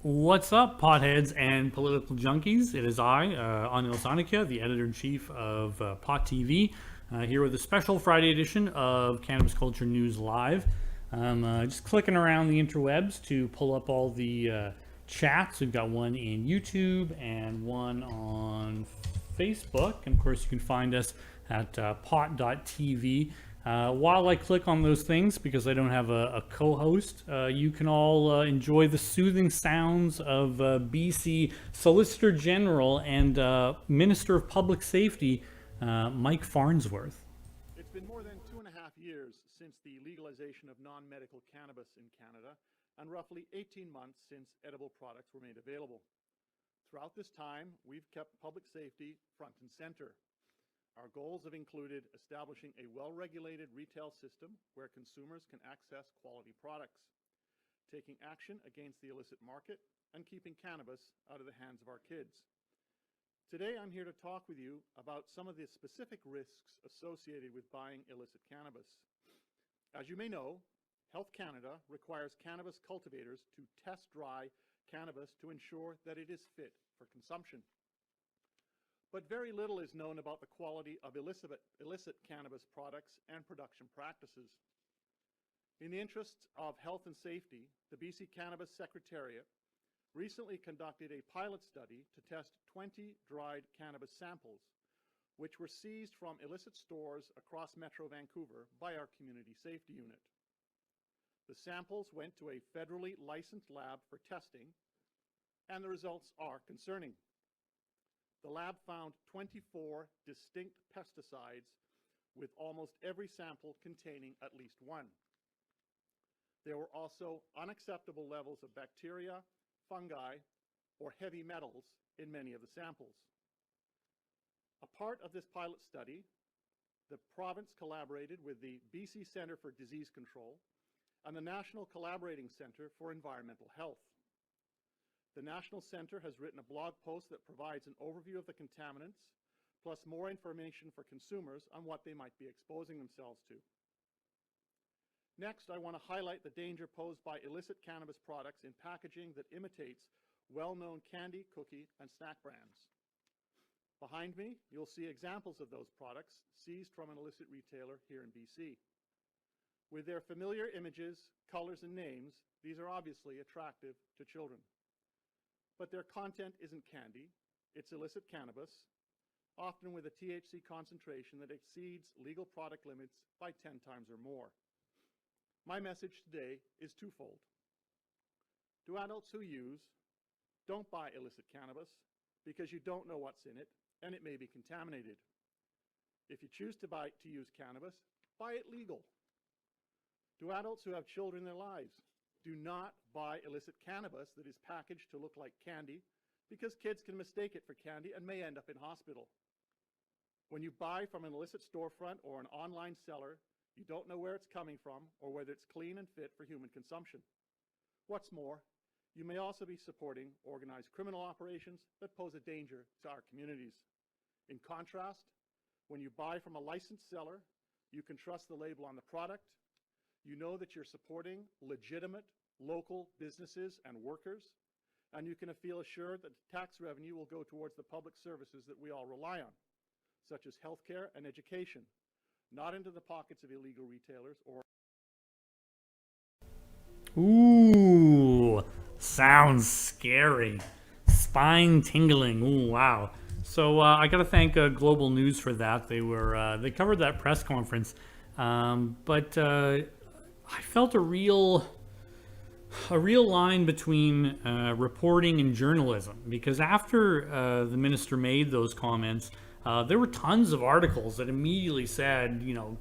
What's up, potheads and political junkies? It is I, Anil Sanakia, the editor-in-chief of Pot TV, here with a special Friday edition of Cannabis Culture News Live. Just clicking around the interwebs to pull up all the chats. We've got one in YouTube and one on Facebook. And of course, you can find us at pot.tv. While I click on those things, because I don't have a co-host, you can all enjoy the soothing sounds of BC Solicitor General and Minister of Public Safety, Mike Farnsworth. It's been more than 2.5 years since the legalization of non-medical cannabis in Canada, and roughly 18 months since edible products were made available. Throughout this time, we've kept public safety front and center. Our goals have included establishing a well-regulated retail system where consumers can access quality products, taking action against the illicit market, and keeping cannabis out of the hands of our kids. Today, I'm here to talk with you about some of the specific risks associated with buying illicit cannabis. As you may know, Health Canada requires cannabis cultivators to test dry cannabis to ensure that it is fit for consumption. But very little is known about the quality of illicit cannabis products and production practices. In the interests of health and safety, the BC Cannabis Secretariat recently conducted a pilot study to test 20 dried cannabis samples, which were seized from illicit stores across Metro Vancouver by our Community Safety Unit. The samples went to a federally licensed lab for testing, and the results are concerning. The lab found 24 distinct pesticides, with almost every sample containing at least one. There were also unacceptable levels of bacteria, fungi, or heavy metals in many of the samples. A part of this pilot study, the province collaborated with the BC Centre for Disease Control and the National Collaborating Centre for Environmental Health. The National Centre has written a blog post that provides an overview of the contaminants, plus more information for consumers on what they might be exposing themselves to. Next, I want to highlight the danger posed by illicit cannabis products in packaging that imitates well-known candy, cookie, and snack brands. Behind me, you'll see examples of those products seized from an illicit retailer here in BC. With their familiar images, colors, and names, these are obviously attractive to children. But their content isn't candy, it's illicit cannabis, often with a THC concentration that exceeds legal product limits by 10 times or more. My message today is twofold. To adults who use, don't buy illicit cannabis because you don't know what's in it and it may be contaminated. If you choose to use cannabis, buy it legal. To adults who have children in their lives, do not buy illicit cannabis that is packaged to look like candy, because kids can mistake it for candy and may end up in hospital. When you buy from an illicit storefront or an online seller, you don't know where it's coming from or whether it's clean and fit for human consumption. What's more, you may also be supporting organized criminal operations that pose a danger to our communities. In contrast, when you buy from a licensed seller, you can trust the label on the product. You know that you're supporting legitimate local businesses and workers, and you can feel assured that tax revenue will go towards the public services that we all rely on, such as healthcare and education, not into the pockets of illegal retailers or... Ooh, sounds scary. Spine tingling. Ooh, wow. So I got to thank Global News for that. They covered that press conference, but I felt a real line between reporting and journalism, because after the minister made those comments, there were tons of articles that immediately said, you know,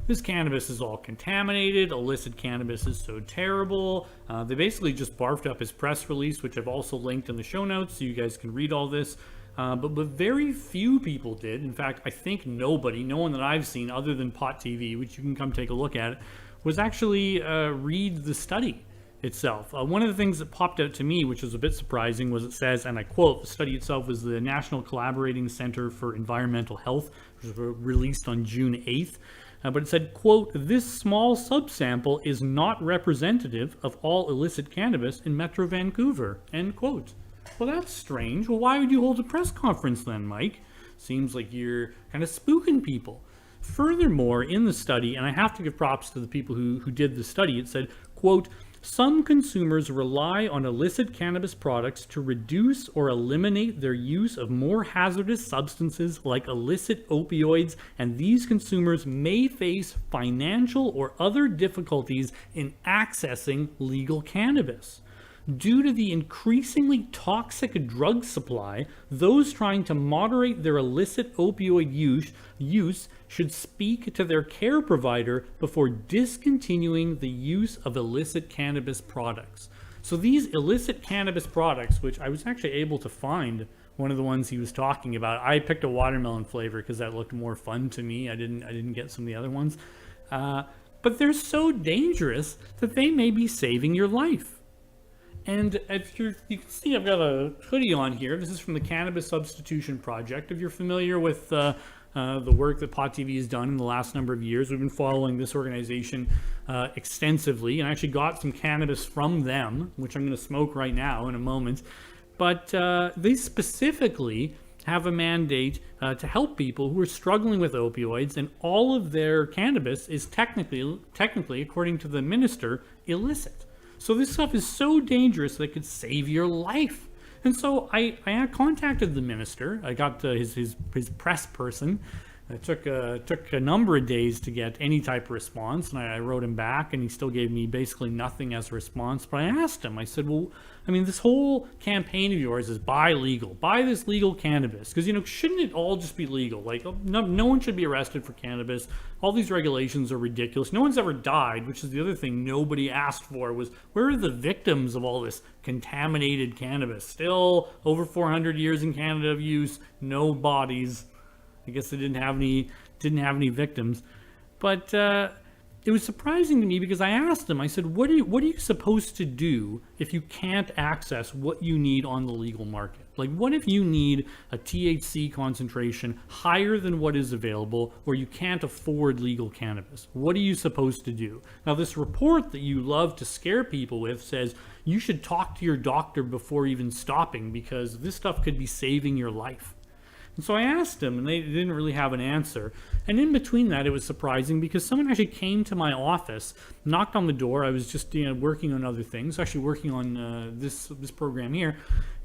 this cannabis is all contaminated, illicit cannabis is so terrible. They basically just barfed up his press release, which I've also linked in the show notes so you guys can read all this. But very few people did. In fact, I think no one that I've seen other than Pot TV, which you can come take a look at, was actually read the study itself. One of the things that popped out to me, which was a bit surprising, was it says, and I quote, the study itself was the National Collaborating Center for Environmental Health, which was released on June 8th. But it said, quote, "This small subsample is not representative of all illicit cannabis in Metro Vancouver," end quote. Well, that's strange. Well, why would you hold a press conference then, Mike? Seems like you're kind of spooking people. Furthermore, in the study, and I have to give props to the people who did the study, it said, quote, "Some consumers rely on illicit cannabis products to reduce or eliminate their use of more hazardous substances like illicit opioids, and these consumers may face financial or other difficulties in accessing legal cannabis. Due to the increasingly toxic drug supply, those trying to moderate their illicit opioid use should speak to their care provider before discontinuing the use of illicit cannabis products." So these illicit cannabis products, which I was actually able to find one of the ones he was talking about. I picked a watermelon flavor because that looked more fun to me. I didn't get some of the other ones. But they're so dangerous that they may be saving your life. And if you can see I've got a hoodie on here. This is from the Cannabis Substitution Project. If you're familiar with the work that Pot TV has done in the last number of years, we've been following this organization extensively, and I actually got some cannabis from them, which I'm going to smoke right now in a moment. But they specifically have a mandate to help people who are struggling with opioids, and all of their cannabis is technically, according to the minister, illicit. So this stuff is so dangerous that it could save your life. And so I contacted the minister. I got his press person. It took a number of days to get any type of response, and I wrote him back, and he still gave me basically nothing as a response. But I asked him, I said, well, I mean, this whole campaign of yours is buy this legal cannabis, because, shouldn't it all just be legal? Like, no one should be arrested for cannabis. All these regulations are ridiculous. No one's ever died, which is the other thing nobody asked for, was where are the victims of all this contaminated cannabis? Still over 400 years in Canada of use, no bodies. I guess they didn't have any victims. But it was surprising to me because I asked them, I said, what are you supposed to do if you can't access what you need on the legal market? Like, what if you need a THC concentration higher than what is available, or you can't afford legal cannabis? What are you supposed to do? Now, this report that you love to scare people with says you should talk to your doctor before even stopping, because this stuff could be saving your life. And so I asked them, and they didn't really have an answer. And in between that, it was surprising because someone actually came to my office, knocked on the door. I was just working on other things, actually working on this program here.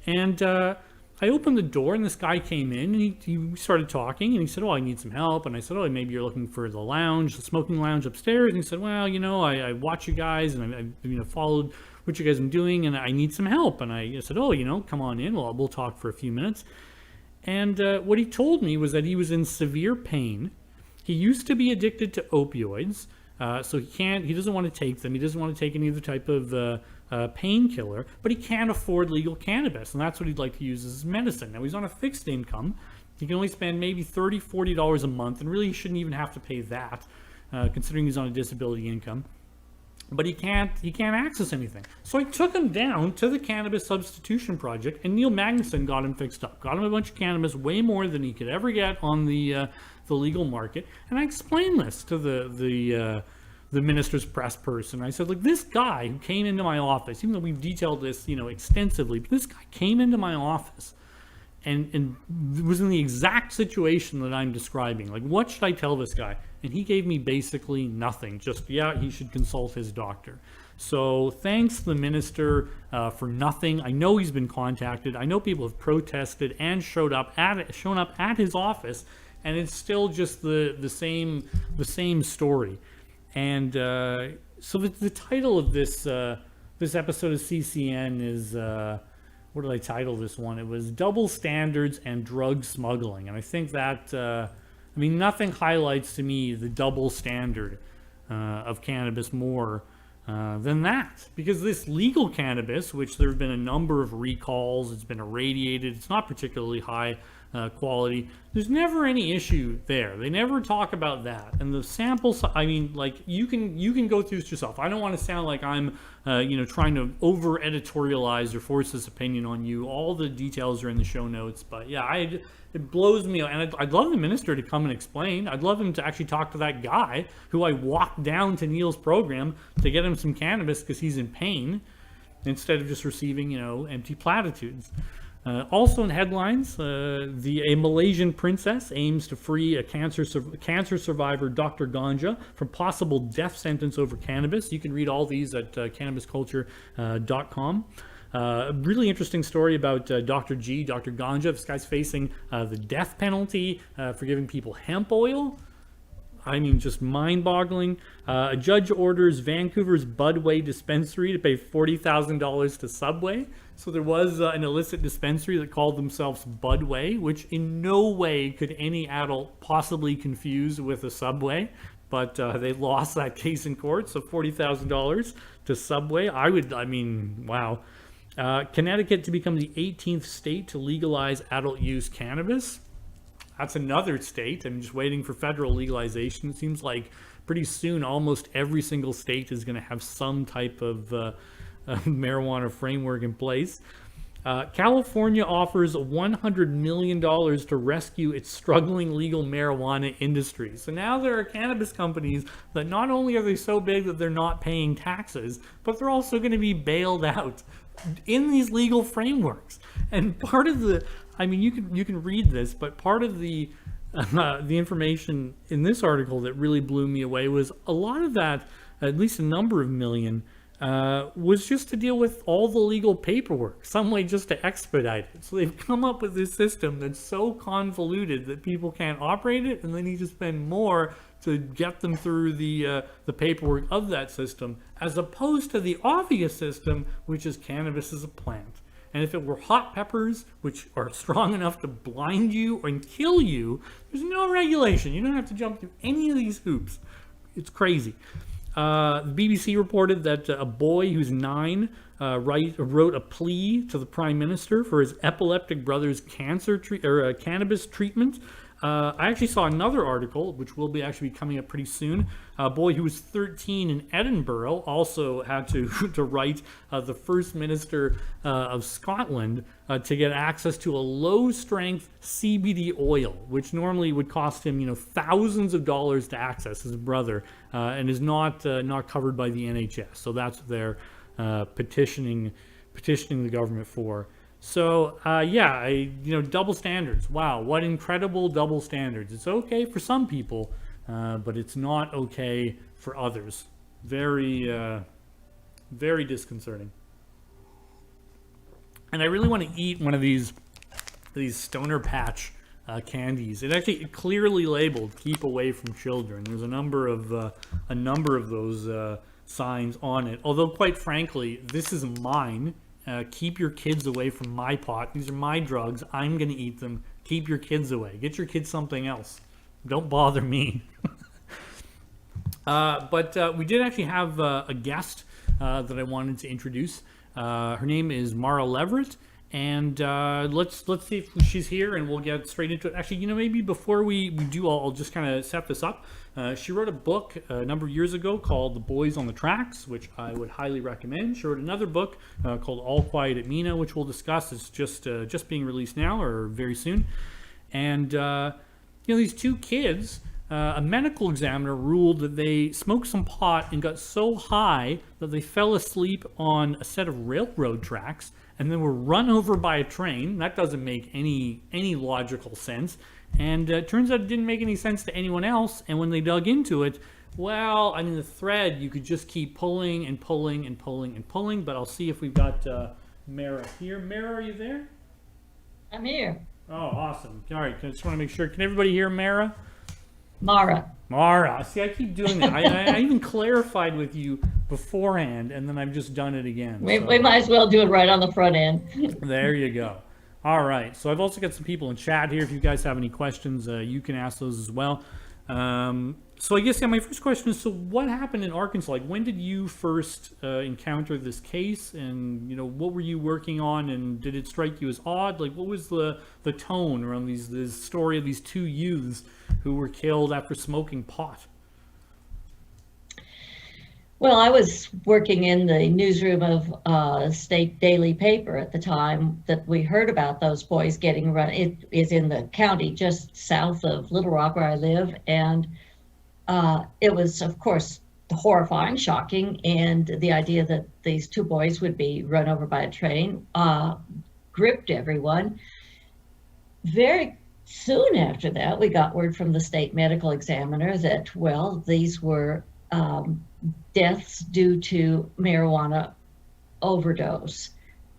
And I opened the door, and this guy came in, and he started talking, and he said, "Oh, I need some help." And I said, "Oh, maybe you're looking for the smoking lounge upstairs." And he said, "Well, I watch you guys, and I've followed what you guys have been doing, and I need some help." And I said, "Oh, come on in. We'll talk for a few minutes." And what he told me was that he was in severe pain. He used to be addicted to opioids, so he doesn't want to take them. He doesn't want to take any other type of painkiller, but he can't afford legal cannabis, and that's what he'd like to use as medicine. Now, he's on a fixed income. He can only spend maybe $30, $40 a month, and really he shouldn't even have to pay that, considering he's on a disability income. But he can't access anything. So I took him down to the Cannabis Substitution Project, and Neil Magnuson got him fixed up. Got him a bunch of cannabis, way more than he could ever get on the legal market. And I explained this to the minister's press person. I said, look, this guy who came into my office, even though we've detailed this, extensively, but this guy came into my office and was in the exact situation that I'm describing. Like, what should I tell this guy? And he gave me basically nothing. Just, he should consult his doctor. So thanks to the minister for nothing. I know he's been contacted. I know people have protested and shown up at his office, and it's still just the same story. And so the title of this episode of CCN is what did I title this one? It was Double Standards and Drug Smuggling. And I think that nothing highlights to me the double standard of cannabis more than that. Because this legal cannabis, which there have been a number of recalls, it's been irradiated, it's not particularly high quality. There's never any issue there. They never talk about that. And the samples, I mean, like you can go through this yourself. I don't want to sound like I'm, trying to over editorialize or force this opinion on you. All the details are in the show notes. But yeah, it blows me, and I'd love the minister to come and explain. I'd love him to actually talk to that guy who I walked down to Neil's program to get him some cannabis because he's in pain, instead of just receiving, empty platitudes. Also in headlines, a Malaysian princess aims to free a cancer survivor, Dr. Ganja, from possible death sentence over cannabis. You can read all these at cannabisculture.com. A really interesting story about Dr. Ganja. This guy's facing the death penalty for giving people hemp oil. I mean, just mind-boggling. A judge orders Vancouver's Budway dispensary to pay $40,000 to Subway. So there was an illicit dispensary that called themselves Budway, which in no way could any adult possibly confuse with a Subway. But they lost that case in court, so $40,000 to Subway. Wow. Connecticut to become the 18th state to legalize adult use cannabis. That's another state. I'm just waiting for federal legalization. It seems like pretty soon almost every single state is going to have some type of marijuana framework in place. California offers $100 million to rescue its struggling legal marijuana industry. So now there are cannabis companies that not only are they so big that they're not paying taxes, but they're also going to be bailed out in these legal frameworks. And part of the, you can read this, but part of the information in this article that really blew me away was a lot of that, at least a number of million, was just to deal with all the legal paperwork, some way just to expedite it. So they've come up with this system that's so convoluted that people can't operate it, and they need to spend more to get them through the paperwork of that system, as opposed to the obvious system, which is cannabis as a plant. And if it were hot peppers, which are strong enough to blind you and kill you, there's no regulation. You don't have to jump through any of these hoops. It's crazy. The BBC reported that a boy who's 9 wrote a plea to the Prime Minister for his epileptic brother's cannabis treatment. I actually saw another article, which will be actually coming up pretty soon. A boy who was 13 in Edinburgh also had to write the First Minister of Scotland to get access to a low-strength CBD oil, which normally would cost him, thousands of dollars to access, his brother, and is not covered by the NHS. So that's what they're petitioning the government for. So, double standards. Wow, what incredible double standards. It's okay for some people, but it's not okay for others. Very, very disconcerting. And I really want to eat one of these Stoner Patch candies. It clearly labeled "keep away from children." There's a number of those signs on it. Although, quite frankly, this is mine. Keep your kids away from my pot. These are my drugs. I'm going to eat them. Keep your kids away. Get your kids something else. Don't bother me. But we did actually have a guest that I wanted to introduce. Her name is Mara Leveritt. And let's see if she's here, and we'll get straight into it. Actually, maybe before we do, I'll just kind of set this up. She wrote a book a number of years ago called The Boys on the Tracks, which I would highly recommend. She wrote another book called All Quiet At Mena, which we'll discuss. It's just being released now or very soon. And these two kids, a medical examiner ruled that they smoked some pot and got so high that they fell asleep on a set of railroad tracks and then were run over by a train. That doesn't make any logical sense. And it turns out it didn't make any sense to anyone else. And when they dug into it, the thread, you could just keep pulling and pulling and pulling and pulling. But I'll see if we've got Mara here. Mara, are you there? I'm here. Oh, awesome. All right, I just want to make sure. Can everybody hear Mara? Mara. See, I keep doing that. I even clarified with you beforehand, and then I've just done it again. We might as well do it right on the front end. There you go. All right. So I've also got some people in chat here. If you guys have any questions, you can ask those as well. So I guess, yeah, my first question is, so what happened in Arkansas? Like, when did you first encounter this case, and what were you working on, and did it strike you as odd? Like, what was the tone around this story of these two youths who were killed after smoking pot? Well, I was working in the newsroom of a state daily paper at the time that we heard about those boys getting run. It is in the county just south of Little Rock where I live, and it was, of course, horrifying, shocking, and the idea that these two boys would be run over by a train gripped everyone. Very soon after that, we got word from the state medical examiner that, well, these were deaths due to marijuana overdose.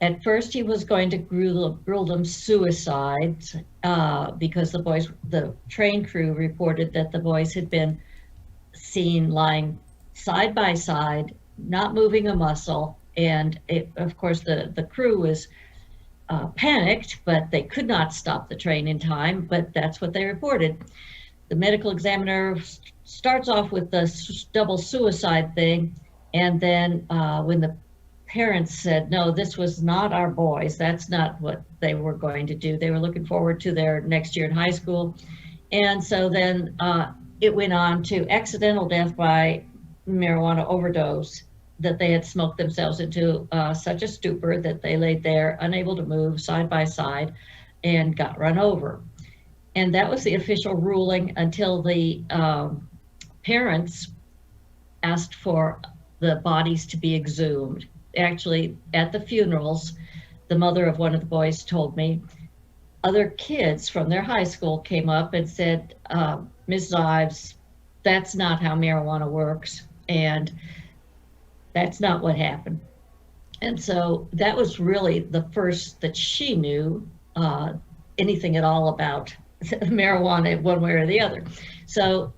At first, he was going to rule them suicides because the train crew reported that the boys had been seen lying side by side, not moving a muscle. And of course, the crew was panicked, but they could not stop the train in time. But that's what they reported. The medical examiner starts off with the double suicide thing, and then when the parents said, no, this was not our boys, that's not what they were going to do. They were looking forward to their next year in high school. And so then it went on to accidental death by marijuana overdose, that they had smoked themselves into such a stupor that they laid there unable to move side by side and got run over. And that was the official ruling until the parents asked for the bodies to be exhumed. Actually, at the funerals, the mother of one of the boys told me other kids from their high school came up and said, Ms. Ives, that's not how marijuana works, and that's not what happened. And so that was really the first that she knew anything at all about marijuana one way or the other. So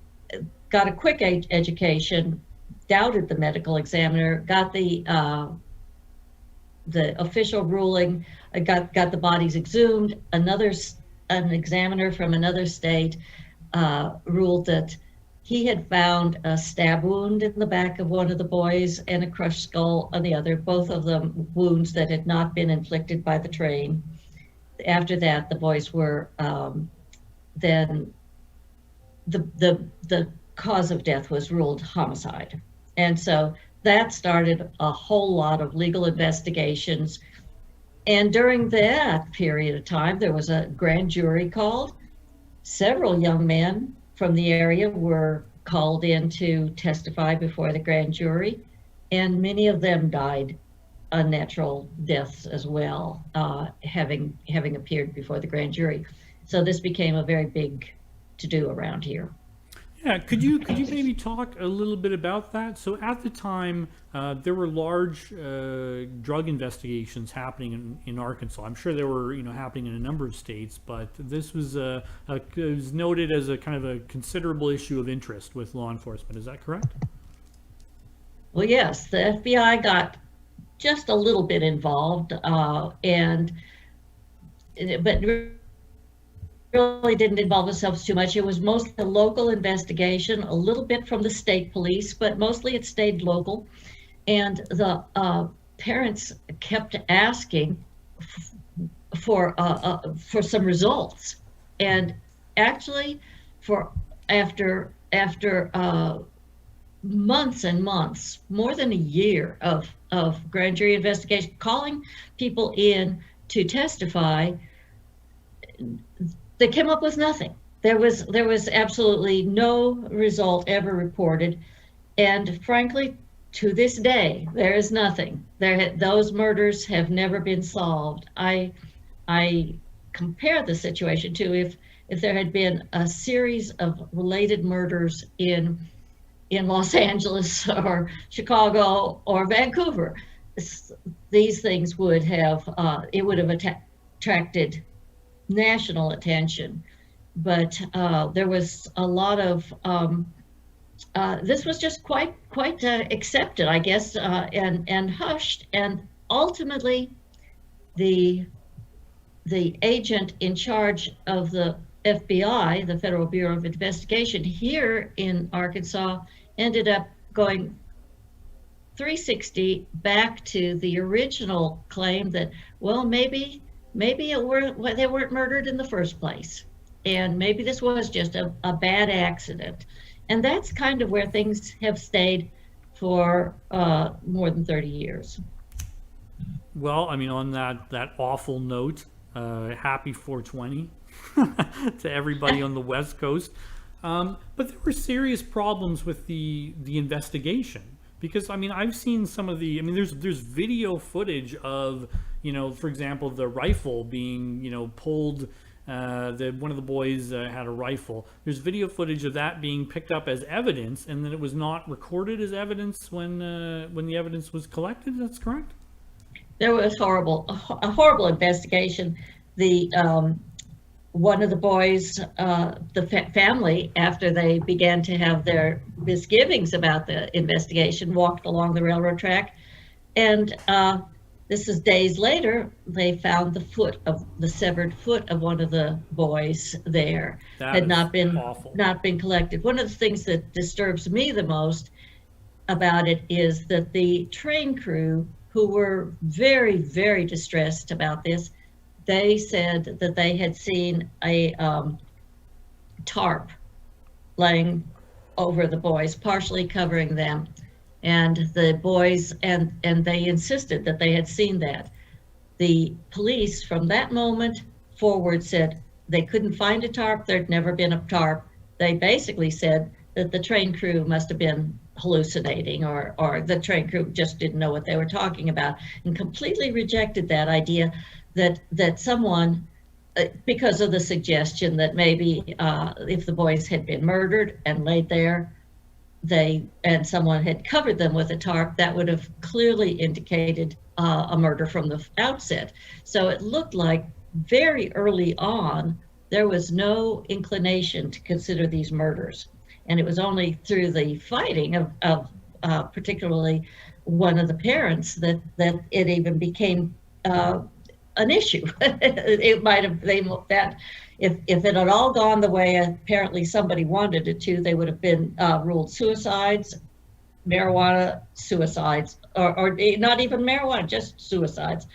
got a quick education, doubted the medical examiner, got the official ruling, got the bodies exhumed. An examiner from another state ruled that he had found a stab wound in the back of one of the boys and a crushed skull on the other, both of them wounds that had not been inflicted by the train. After that, the boys were then the cause of death was ruled homicide. And so that started a whole lot of legal investigations. And during that period of time, there was a grand jury called. Several young men from the area were called in to testify before the grand jury, and many of them died unnatural deaths as well, having appeared before the grand jury. So this became a very big to-do around here. Yeah, could you maybe talk a little bit about that? So at the time, there were large drug investigations happening in Arkansas. I'm sure they were happening in a number of states, but this was it was noted as a kind of a considerable issue of interest with law enforcement. Is that correct? Well, yes, the FBI got just a little bit involved, but really didn't involve themselves too much. It was mostly a local investigation, a little bit from the state police, but mostly it stayed local. And the parents kept asking for some results. And actually, after months and months, more than a year of grand jury investigation, calling people in to testify, they came up with nothing. There was absolutely no result ever reported, and frankly, to this day, there is nothing. Those murders have never been solved. I compare the situation to if there had been a series of related murders in Los Angeles or Chicago or Vancouver. These things would have attracted national attention, but there was a lot of this was just quite accepted, I guess, and hushed. And ultimately, the agent in charge of the FBI, the Federal Bureau of Investigation here in Arkansas, ended up going 360 back to the original claim that, well, maybe they weren't murdered in the first place, and maybe this was just a bad accident. And that's kind of where things have stayed for more than 30 years. Well, I mean, on that awful note, happy 420 to everybody on the West Coast. But there were serious problems with the investigation, because I mean, I've seen some of the. I mean, there's video footage of, for example, the rifle being pulled. One of the boys had a rifle. There's video footage of that being picked up as evidence, and then it was not recorded as evidence when the evidence was collected. That's correct. There was a horrible investigation. The one of the boys, the family, after they began to have their misgivings about the investigation, walked along the railroad track, and this is days later, they found the severed foot of one of the boys there. That had not awful. been collected. One of the things that disturbs me the most about it is that the train crew, who were very, very distressed about this, they said that they had seen a tarp laying over the boys, partially covering them. And the boys, and they insisted that they had seen that. The police, from that moment forward, said they couldn't find a tarp. There'd never been a tarp. They basically said that the train crew must have been hallucinating, or the train crew just didn't know what they were talking about, and completely rejected that idea that someone, because of the suggestion that maybe if the boys had been murdered and laid there, and someone had covered them with a tarp, that would have clearly indicated a murder from the outset. So it looked like very early on there was no inclination to consider these murders. And it was only through the fighting of particularly one of the parents that it even became an issue. It might have that if it had all gone the way apparently somebody wanted it to, they would have been ruled suicides, marijuana suicides, or not even marijuana, just suicides.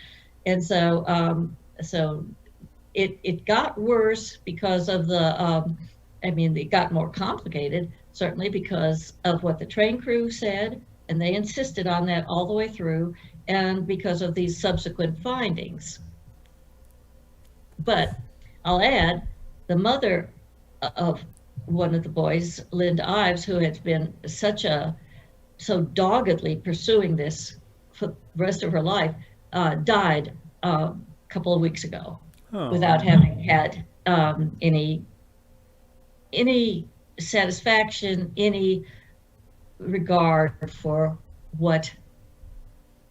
And so it got worse because of the. It got more complicated, certainly because of what the train crew said, and they insisted on that all the way through, and because of these subsequent findings. But I'll add, the mother of one of the boys, Linda Ives, who had been so doggedly pursuing this for the rest of her life, died a couple of weeks ago without having had any satisfaction, any regard for what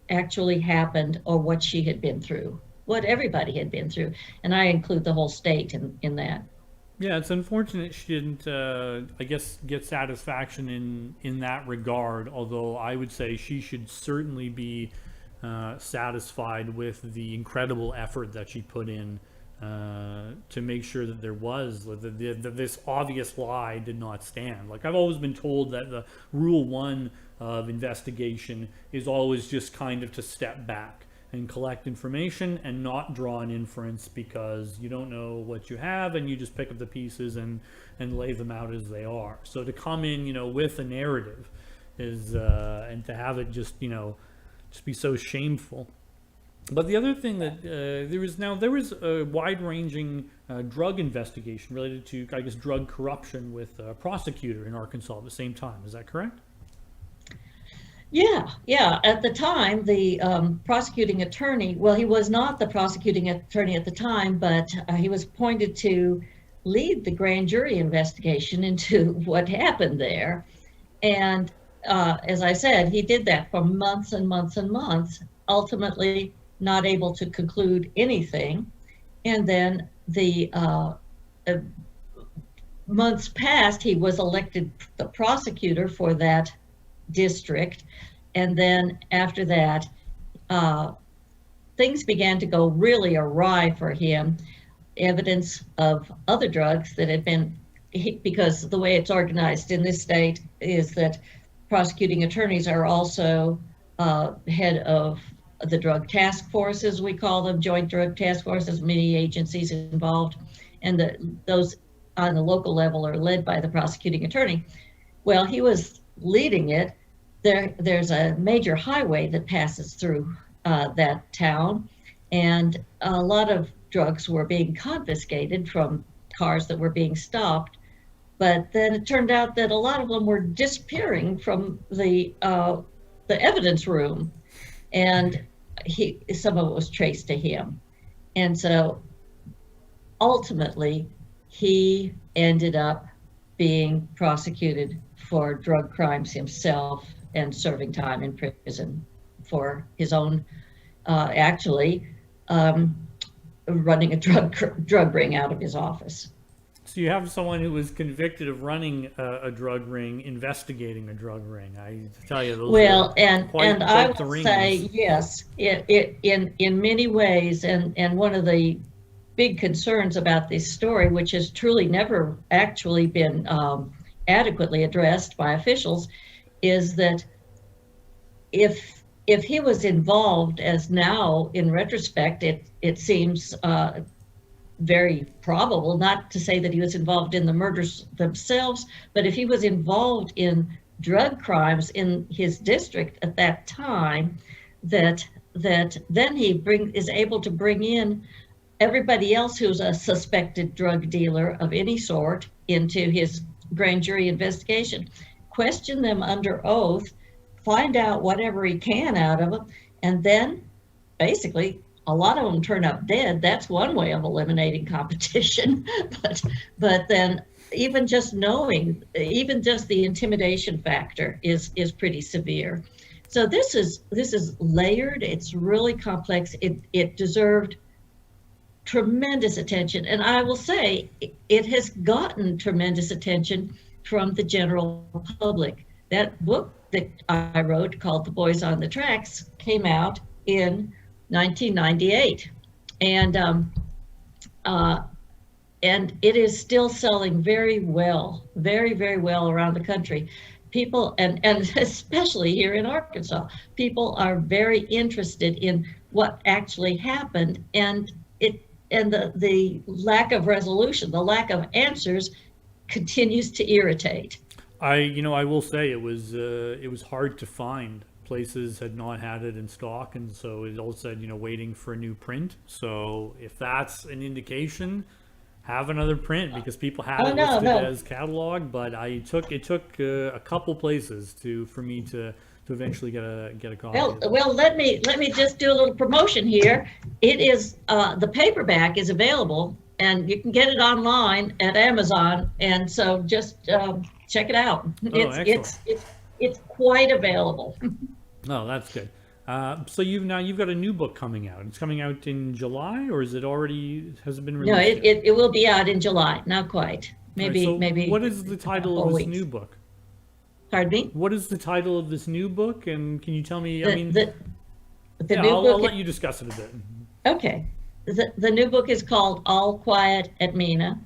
actually happened or what she had been through, what everybody had been through. And I include the whole state in that. Yeah, it's unfortunate she didn't, I guess, get satisfaction in that regard, although I would say she should certainly be satisfied with the incredible effort that she put in to make sure that there was this obvious lie did not stand. Like, I've always been told that the rule one of investigation is always just kind of to step back and collect information and not draw an inference, because you don't know what you have and you just pick up the pieces and lay them out as they are. So to come in, with a narrative is and to have it just be so shameful. But the other thing that there was a wide-ranging drug investigation related to, I guess, drug corruption with a prosecutor in Arkansas at the same time. Is that correct? Yeah. At the time, the prosecuting attorney, well, he was not the prosecuting attorney at the time, but he was appointed to lead the grand jury investigation into what happened there. And as I said, he did that for months and months and months, ultimately not able to conclude anything. And then the months passed, he was elected the prosecutor for that district. And then after that, things began to go really awry for him. evidence of other drugs that had been, because the way it's organized in this state is that prosecuting attorneys are also head of the drug task forces, we call them, joint drug task forces, many agencies involved, and those on the local level are led by the prosecuting attorney. Well, he was leading it. There's a major highway that passes through that town, and a lot of drugs were being confiscated from cars that were being stopped. But then it turned out that a lot of them were disappearing from the evidence room, and some of it was traced to him. And so ultimately, he ended up being prosecuted for drug crimes himself and serving time in prison for his own, running a drug ring out of his office. So you have someone who was convicted of running a drug ring, investigating a drug ring. I tell you, those Well, are and I quite the would rings. say yes, in many ways, and one of the big concerns about this story, which has truly never actually been adequately addressed by officials, is that if he was involved, as now in retrospect it seems very probable, not to say that he was involved in the murders themselves, but if he was involved in drug crimes in his district at that time, that then he is able to bring in everybody else who's a suspected drug dealer of any sort into his grand jury investigation, question them under oath, find out whatever he can out of them, and then basically a lot of them turn up dead. That's one way of eliminating competition. but then even just knowing, even just the intimidation factor is pretty severe. So this is layered. It's really complex. It deserved tremendous attention, and I will say it has gotten tremendous attention from the general public. That book that I wrote called The Boys on the Tracks came out in 1998, and it is still selling very well, very, very well around the country. People, and especially here in Arkansas, people are very interested in what actually happened, and the lack of resolution, the lack of answers continues to irritate. I will say it was hard to find. Places had not had it in stock, and so it all said, waiting for a new print. So if that's an indication, have another print, because people had it listed as catalog. But it took a couple places for me to eventually get a copy. Well, let me just do a little promotion here. It is the paperback is available, and you can get it online at Amazon, and so just check it out. It's quite available. Oh, that's good. So you've got a new book coming out. It's coming out in July, or has it been released? No, it will be out in July. Not quite. Maybe. What is the title of this new book? Pardon me? What is the title of this new book? And can you tell me? I'll let you discuss it a bit. Okay. The new book is called All Quiet at Mena.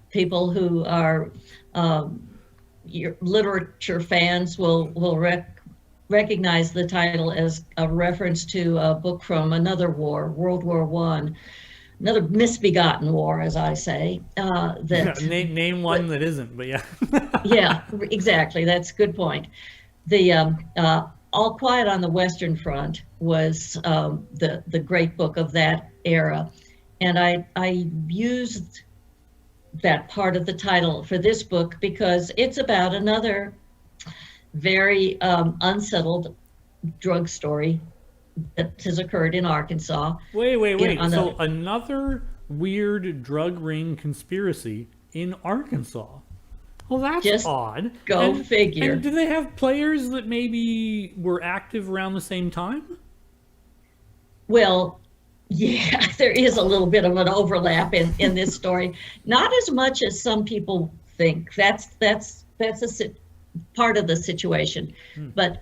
People who are your literature fans will recognize the title as a reference to a book from another war, World War I, another misbegotten war, as I say. Name one that isn't, but yeah. Yeah, exactly. That's a good point. The All Quiet on the Western Front was the great book of that era, and I used that part of the title for this book because it's about another very unsettled drug story that has occurred in Arkansas. Wait. So another weird drug ring conspiracy in Arkansas. Well, that's just odd. Go figure. And do they have players that maybe were active around the same time? Well, yeah, there is a little bit of an overlap in this story. Not as much as some people think. That's a part of the situation. But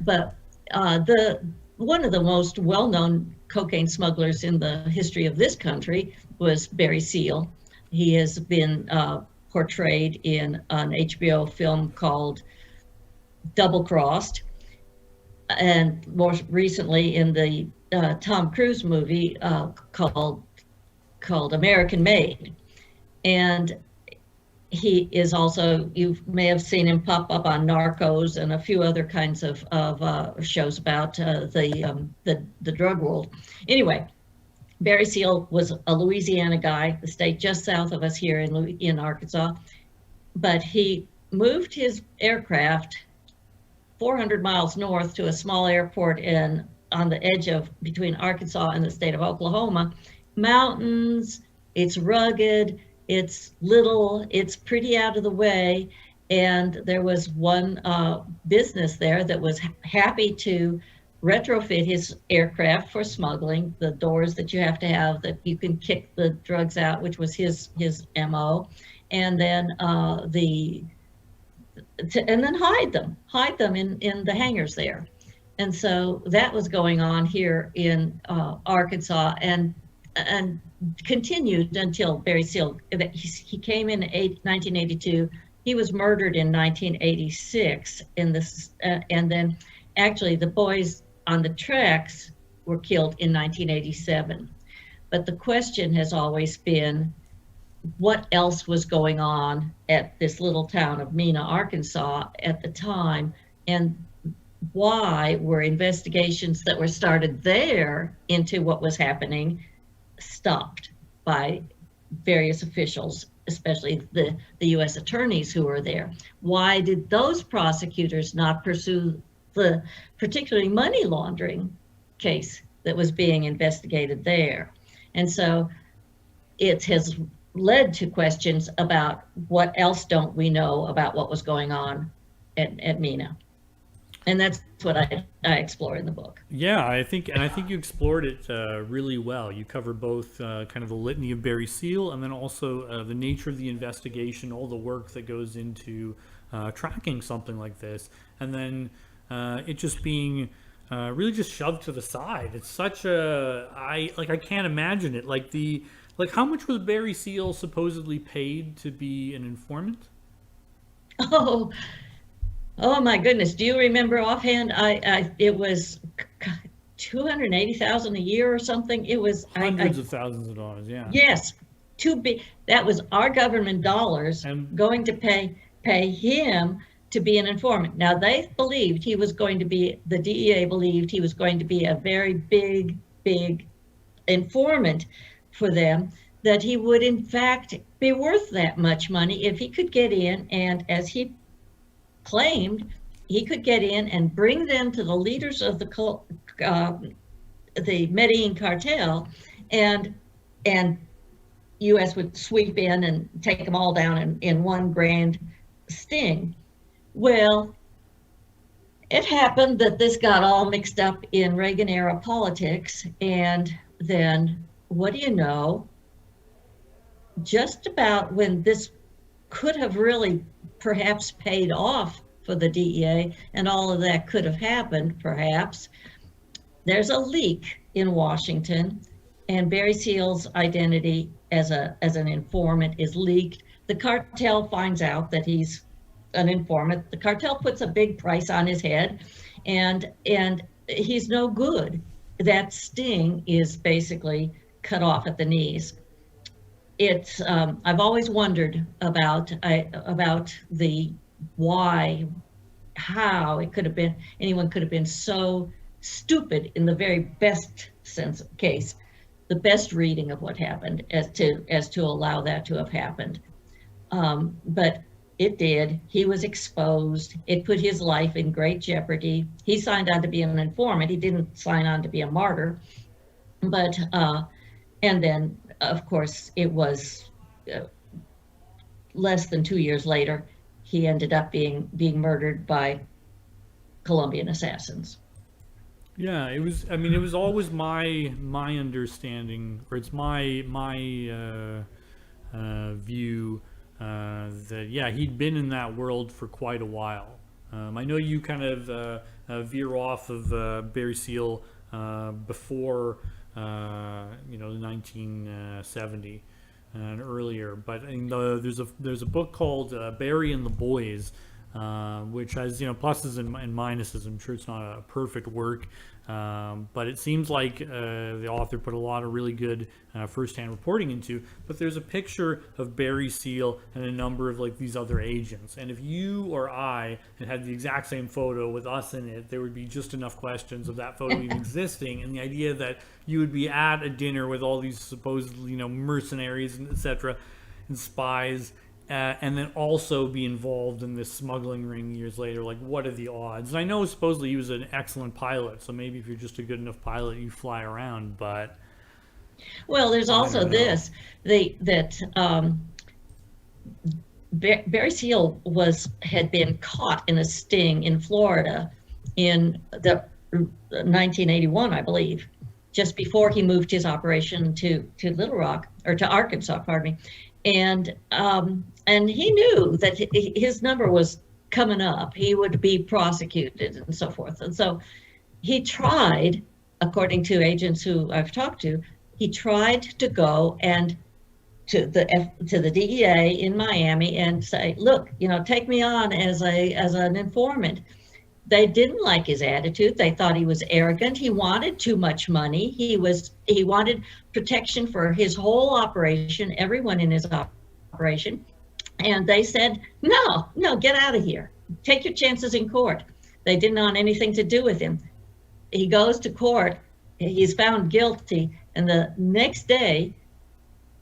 one of the most well-known cocaine smugglers in the history of this country, was Barry Seal. He has been portrayed in an HBO film called Double Crossed, and more recently in the Tom Cruise movie called American Made. And he is also, you may have seen him pop up on Narcos and a few other kinds of shows about the drug world. Anyway, Barry Seal was a Louisiana guy, the state just south of us here in Arkansas, but he moved his aircraft 400 miles north to a small airport on the edge of between Arkansas and the state of Oklahoma. Mountains, it's rugged, it's little, it's pretty out of the way. And there was one business there that was happy to retrofit his aircraft for smuggling, the doors that you have to have that you can kick the drugs out, which was his MO. And then and then hide them in the hangars there. And so that was going on here in Arkansas and continued until Barry Seal. He came in 1982. He was murdered in 1986 in this, and then actually the boys on the tracks were killed in 1987. But the question has always been, what else was going on at this little town of Mena, Arkansas at the time, and why were investigations that were started there into what was happening stopped by various officials, especially the U.S. attorneys who were there? Why did those prosecutors not pursue the particularly money laundering case that was being investigated there? And so it has led to questions about what else don't we know about what was going on at Mena. And that's what I explore in the book. Yeah, I think you explored it really well. You cover both kind of the litany of Barry Seal, and then also the nature of the investigation, all the work that goes into tracking something like this, and then it just being really just shoved to the side. It's such I can't imagine it. How much was Barry Seal supposedly paid to be an informant? Oh my goodness! Do you remember offhand? It was 280,000 a year or something. It was Hundreds of thousands of dollars. Yeah. Yes, too big. That was our government dollars going to pay him to be an informant. Now they believed he was going to be. The DEA believed he was going to be a very big informant for them. That he would in fact be worth that much money if he could get in, and as he claimed, he could get in and bring them to the leaders of the Medellin cartel, and U.S. would sweep in and take them all down in one grand sting. Well, it happened that this got all mixed up in Reagan era politics, and then what do you know? Just about when this could have really perhaps paid off for the DEA and all of that could have happened, perhaps, there's a leak in Washington, and Barry Seal's identity as an informant is leaked. The cartel finds out that he's an informant. The cartel puts a big price on his head, and he's no good. That sting is basically cut off at the knees. It's I've always wondered about the why, how it could have been, anyone could have been so stupid in the very best sense of case, the best reading of what happened as to allow that to have happened. But it did. He was exposed. It put his life in great jeopardy. He signed on to be an informant. He didn't sign on to be a martyr. But and then, of course, it was less than 2 years later, he ended up being murdered by Colombian assassins. Yeah, it was. I mean, it was always my understanding, or it's my view that yeah, he'd been in that world for quite a while. I know you kind of veer off of Barry Seal before 1970 and earlier. But there's a book called Barry and the Boys, which has pluses and minuses. I'm sure it's not a perfect work, but it seems like the author put a lot of really good first-hand reporting into. But there's a picture of Barry Seal and a number of like these other agents, and if you or I had the exact same photo with us in it, there would be just enough questions of that photo even existing, and the idea that you would be at a dinner with all these supposed mercenaries and etc. and spies. And then also be involved in this smuggling ring years later. Like, what are the odds? And I know supposedly he was an excellent pilot, so maybe if you're just a good enough pilot, you fly around. But well, there's also this Barry Seal had been caught in a sting in Florida in the 1981, I believe, just before he moved his operation to Little Rock, or to Arkansas, pardon me. And he knew that his number was coming up. He would be prosecuted and so forth. And so he tried, according to agents who I've talked to, he tried to go and to the DEA in Miami and say, look, take me on as an informant. They didn't like his attitude. They thought he was arrogant. He wanted too much money. He wanted protection for his whole operation, everyone in his operation. And they said, no, get out of here. Take your chances in court. They didn't want anything to do with him. He goes to court. He's found guilty. And the next day,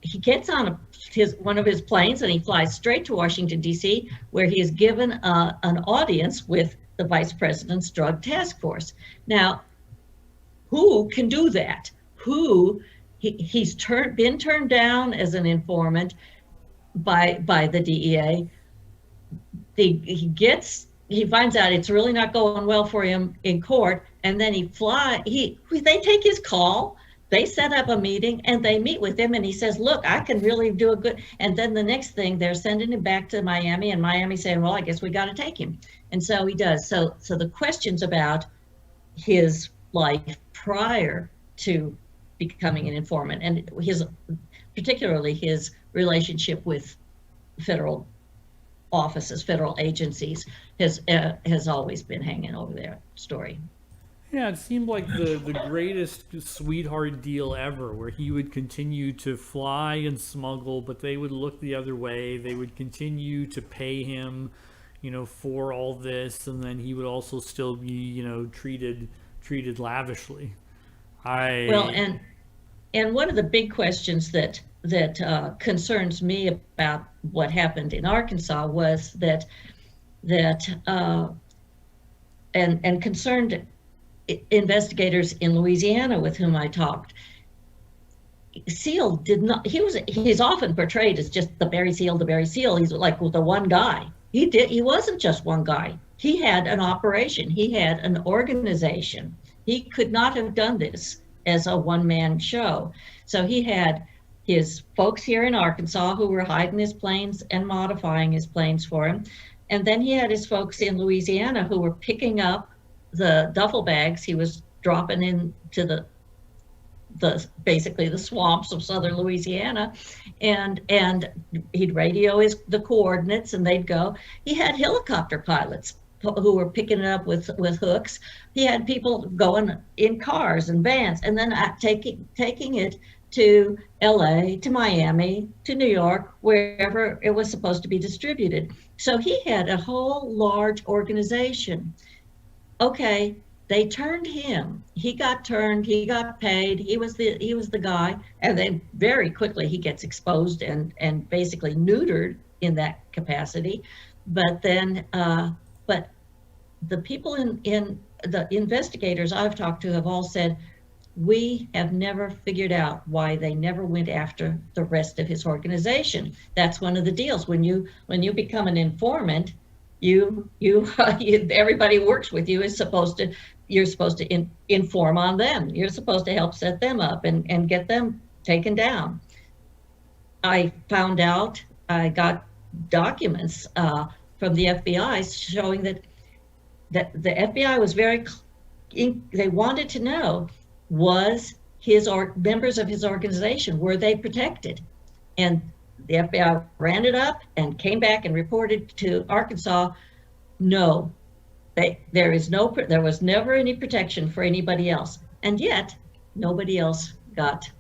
he gets on one of his planes and he flies straight to Washington, D.C., where he is given an audience with the Vice President's Drug Task Force. Now, who can do that? He's been turned down as an informant by the DEA. He finds out it's really not going well for him in court, and then they take his call. They set up a meeting and they meet with him, and he says, look, I can really do a good, and then the next thing they're sending him back to Miami, and Miami saying, well, I guess we got to take him. And so he does. So the questions about his life prior to becoming an informant, and particularly his relationship with federal offices, federal agencies, has always been hanging over their story. Yeah, it seemed like the greatest sweetheart deal ever, where he would continue to fly and smuggle, but they would look the other way. They would continue to pay him, for all this, and then he would also still be, treated lavishly. And one of the big questions that concerns me about what happened in Arkansas was that concerned investigators in Louisiana with whom I talked. Seal did not. He's often portrayed as just the Barry Seal. He's like the one guy. He wasn't just one guy. He had an operation. He had an organization. He could not have done this as a one-man show. So he had his folks here in Arkansas who were hiding his planes and modifying his planes for him. And then he had his folks in Louisiana who were picking up the duffel bags he was dropping into basically the swamps of southern Louisiana, and he'd radio the coordinates and they'd go. He had helicopter pilots who were picking it up with hooks. He had people going in cars and vans and then taking it to LA, to Miami, to New York, wherever it was supposed to be distributed. So he had a whole large organization. Okay, they turned him. He got turned, he got paid, he was the guy, and then very quickly he gets exposed and basically neutered in that capacity. But then but the people in the investigators I've talked to have all said, we have never figured out why they never went after the rest of his organization. That's one of the deals. When you become an informant, everybody who works with you you're supposed to inform on them. You're supposed to help set them up and get them taken down. I found out, I got documents from the FBI showing that the FBI was they wanted to know, was his or members of his organization, were they protected? And the FBI ran it up and came back and reported to Arkansas, no, there was never any protection for anybody else. And yet nobody else got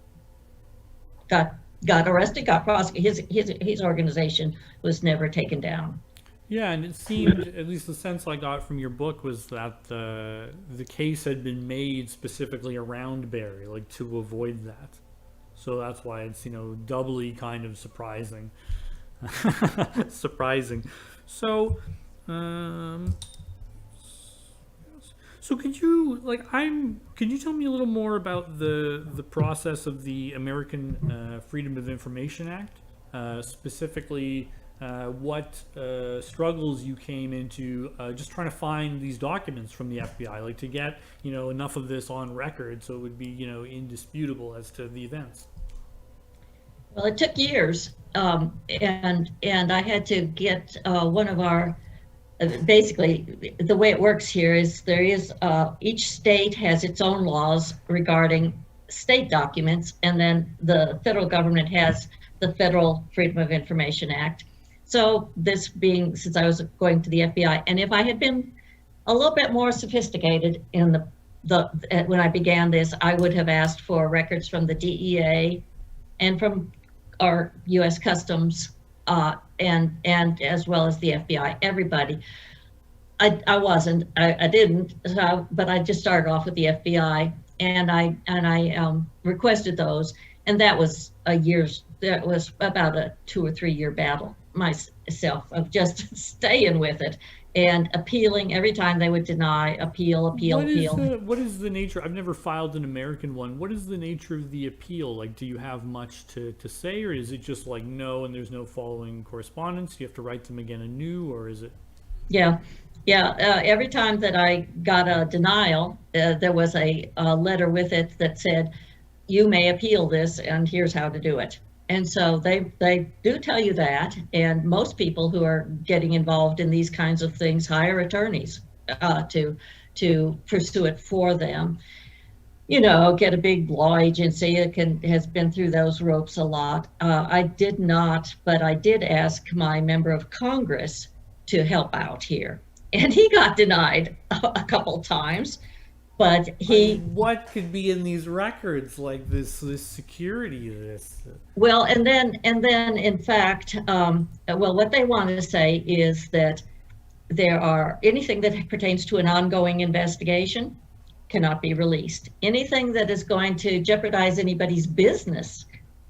arrested, got prosecuted. His organization was never taken down. Yeah, and it seemed, at least the sense I got from your book, was that the case had been made specifically around Barry, like to avoid that. So that's why it's, doubly kind of surprising. Surprising. So, so could you tell me a little more about the process of the American Freedom of Information Act, specifically what struggles you came into just trying to find these documents from the FBI, like to get enough of this on record so it would be indisputable as to the events? Well, it took years, and I had to get one of our. Basically, the way it works here is each state has its own laws regarding state documents, and then the federal government has the Federal Freedom of Information Act. So this being, since I was going to the FBI, and if I had been a little bit more sophisticated in when I began this, I would have asked for records from the DEA and from our U.S. Customs, and as well as the FBI, everybody. I didn't, but I just started off with the FBI, and I requested those, and that was about a 2 or 3 year battle myself of just staying with it and appealing every time they would deny. Appeal. What is the nature? I've never filed an American one. What is the nature of the appeal? Like, do you have much to say, or is it just like no, and there's no following correspondence? Do you have to write them again anew, or is it? Yeah. Every time that I got a denial, there was a letter with it that said, you may appeal this, and here's how to do it. And so they do tell you that, and most people who are getting involved in these kinds of things hire attorneys to pursue it for them. Get a big law agency that has been through those ropes a lot. I did not, but I did ask my member of Congress to help out here, and he got denied a couple times. But what could be in these records, like this security, Well, and then in fact, what they want to say is that anything that pertains to an ongoing investigation cannot be released. Anything that is going to jeopardize anybody's business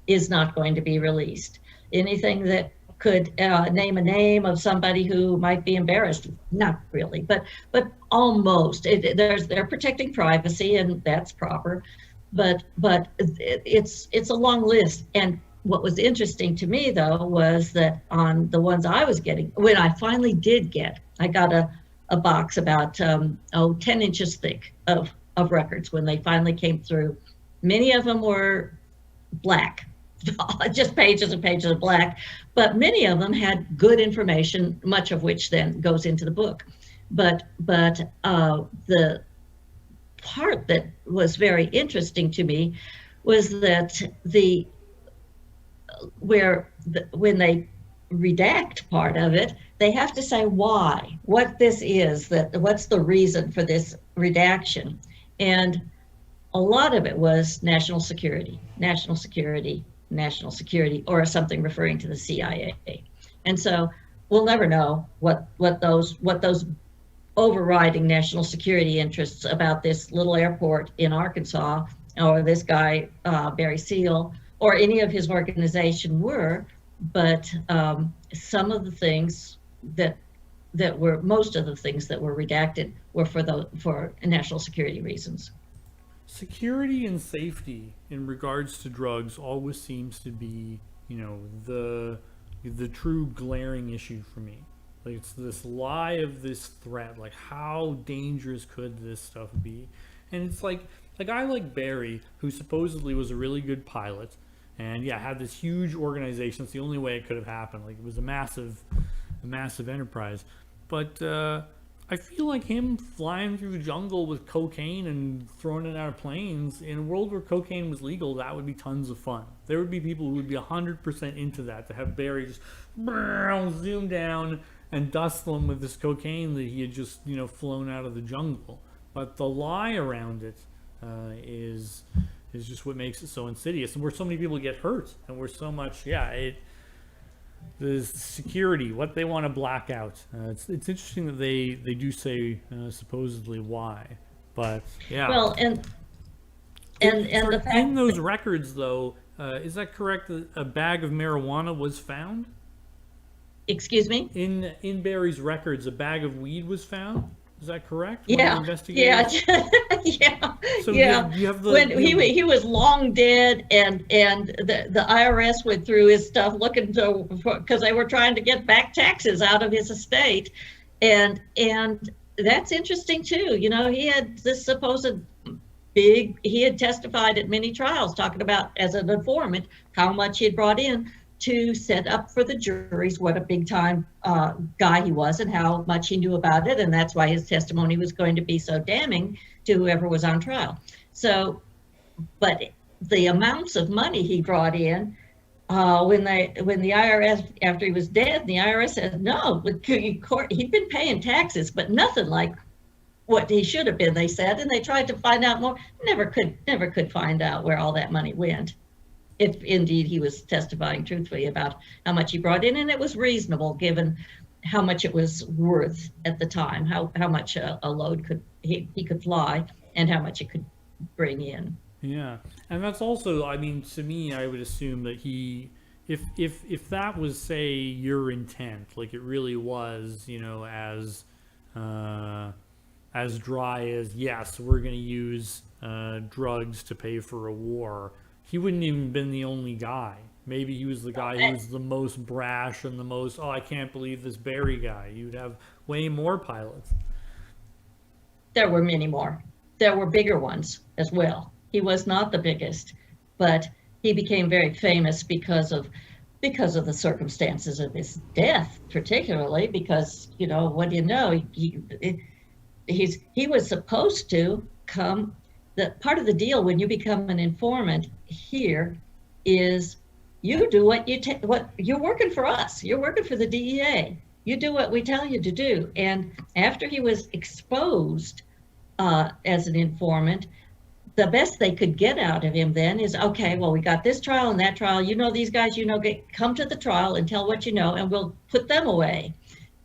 is not going to be released. Anything that could name a name of somebody who might be embarrassed, not really, but almost. They're protecting privacy, and that's proper, but it's a long list. And what was interesting to me, though, was that on the ones I was getting, when I finally did get, I got a box about 10 inches thick of records when they finally came through. Many of them were black. Just pages and pages of black, but many of them had good information, much of which then goes into the book. But the part that was very interesting to me was that when they redact part of it, they have to say why, what this is, what's the reason for this redaction, and a lot of it was national security, or something referring to the CIA. And so we'll never know what those overriding national security interests about this little airport in Arkansas, or this guy, Barry Seal, or any of his organization were, but some of the things most of the things that were redacted were for national security reasons. Security and safety in regards to drugs always seems to be, the true glaring issue for me. Like, it's this lie of this threat. Like, how dangerous could this stuff be? And it's like a guy like Barry, who supposedly was a really good pilot, and had this huge organization. It's the only way it could have happened. Like, it was a massive enterprise. But I feel like him flying through the jungle with cocaine and throwing it out of planes in a world where cocaine was legal, that would be tons of fun. There would be people who would be 100% into that, to have Barry just zoom down and dust them with this cocaine that he had just, flown out of the jungle. But the lie around it is just what makes it so insidious, and where so many people get hurt, and where so much, the security, what they want to black out. It's interesting that they do say supposedly why, but yeah. Well, and the fact in those records, though, is that correct? That a bag of marijuana was found? excuse me? In Barry's records, a bag of weed was found. Is that correct? Yeah, yeah, yeah, So yeah. you have the When he was long dead, and the IRS went through his stuff looking because they were trying to get back taxes out of his estate, and that's interesting too. He had this supposed he had testified at many trials talking about, as an informant, how much he had brought in to set up for the juries what a big time guy he was and how much he knew about it. And that's why his testimony was going to be so damning to whoever was on trial. So, but the amounts of money he brought in, when the IRS, after he was dead, the IRS said, no, he'd been paying taxes, but nothing like what he should have been, they said. And they tried to find out more, never could find out where all that money went, if indeed he was testifying truthfully about how much he brought in. And it was reasonable given how much it was worth at the time, how much a load he could fly and how much it could bring in. Yeah. And that's also, to me, I would assume that if that was, say, your intent, like it really was, as dry as, yes, we're going to use drugs to pay for a war, he wouldn't even been the only guy. Maybe he was the guy who was the most brash and the most, I can't believe this Barry guy. You'd have way more pilots. There were many more. There were bigger ones as well. He was not the biggest, but he became very famous because of the circumstances of his death, particularly because, what do you know? He was supposed to come. The part of the deal when you become an informant here is you do what you're working for us. You're working for the DEA. You do what we tell you to do. And after he was exposed as an informant, the best they could get out of him then is, okay, well, we got this trial and that trial. These guys, come to the trial and tell what you know, and we'll put them away.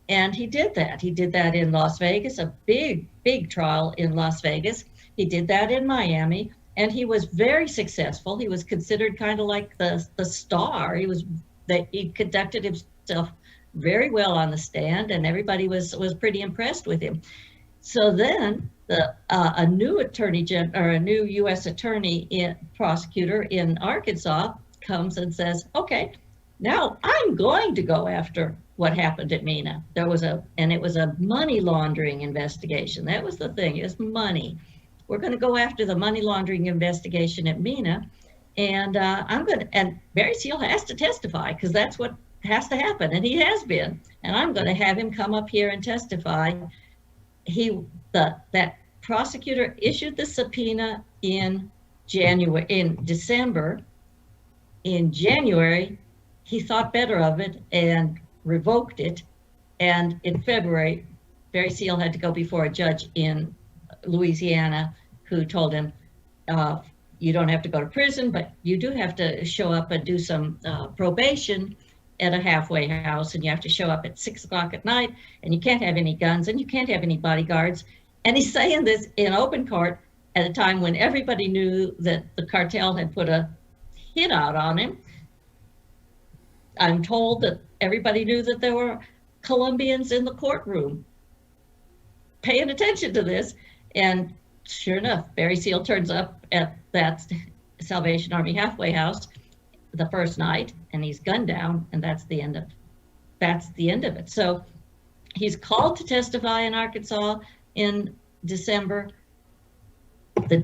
And he did that. He did that in Las Vegas, a big, big trial in Las Vegas. He did that in Miami, and he was very successful. He was considered kind of like the star. He conducted himself very well on the stand, and everybody was pretty impressed with him. So then a new a new U.S. prosecutor in Arkansas comes and says, okay, now I'm going to go after what happened at Mena. It was a money laundering investigation. That was the thing, is money. We're going to go after the money laundering investigation at Mena, and and Barry Seal has to testify because that's what has to happen, and he has been. And I'm going to have him come up here and testify. That prosecutor issued the subpoena in December. In January, he thought better of it and revoked it. And in February, Barry Seal had to go before a judge in Louisiana who told him, you don't have to go to prison, but you do have to show up and do some probation at a halfway house, and you have to show up at 6 o'clock at night, and you can't have any guns, and you can't have any bodyguards. And he's saying this in open court at a time when everybody knew that the cartel had put a hit out on him. I'm told that everybody knew that there were Colombians in the courtroom paying attention to this. And sure enough, Barry Seal turns up at that Salvation Army halfway house the first night, and he's gunned down, and that's the end of it. So he's called to testify in Arkansas in December. The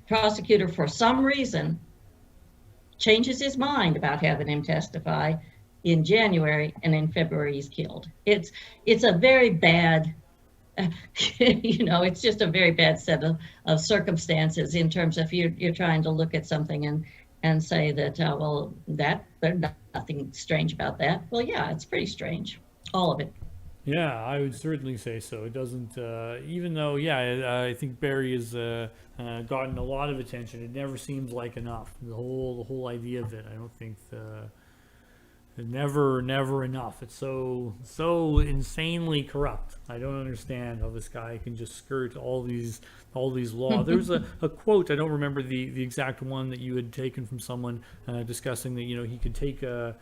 prosecutor, for some reason, changes his mind about having him testify, in January, and in February he's killed. It's a very bad, it's just a very bad set of circumstances in terms of you're trying to look at something and say that, well, there's nothing strange about that. Well, yeah, it's pretty strange, all of it. Yeah, I would certainly say so. It doesn't, even though, yeah, I think Barry has gotten a lot of attention. It never seems like enough. The whole idea of it, I don't think never enough. It's so insanely corrupt. I don't understand how this guy can just skirt all these laws. There was a quote, I don't remember the exact one, that you had taken from someone discussing that he could take a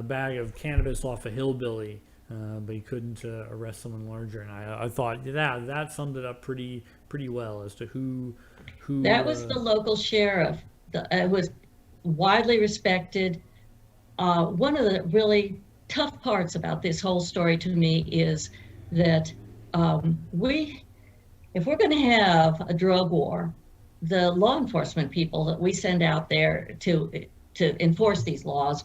bag of cannabis off a hillbilly, but he couldn't arrest someone larger. And I thought that summed it up pretty well as to who That was the local sheriff. It was widely respected. One of the really tough parts about this whole story to me is that if we're going to have a drug war, the law enforcement people that we send out there to enforce these laws,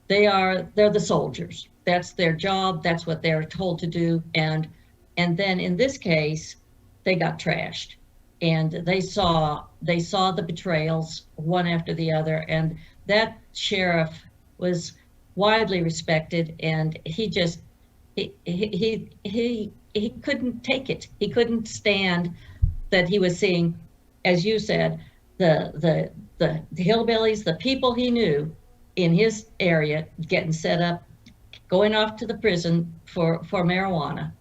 they're the soldiers. That's their job. That's what they're told to do. And then in this case, they got trashed, and they saw the betrayals one after the other. And that sheriff was widely respected, and he couldn't take it. He couldn't stand that he was seeing, as you said, the hillbillies, the people he knew in his area, getting set up, going off to the prison for marijuana,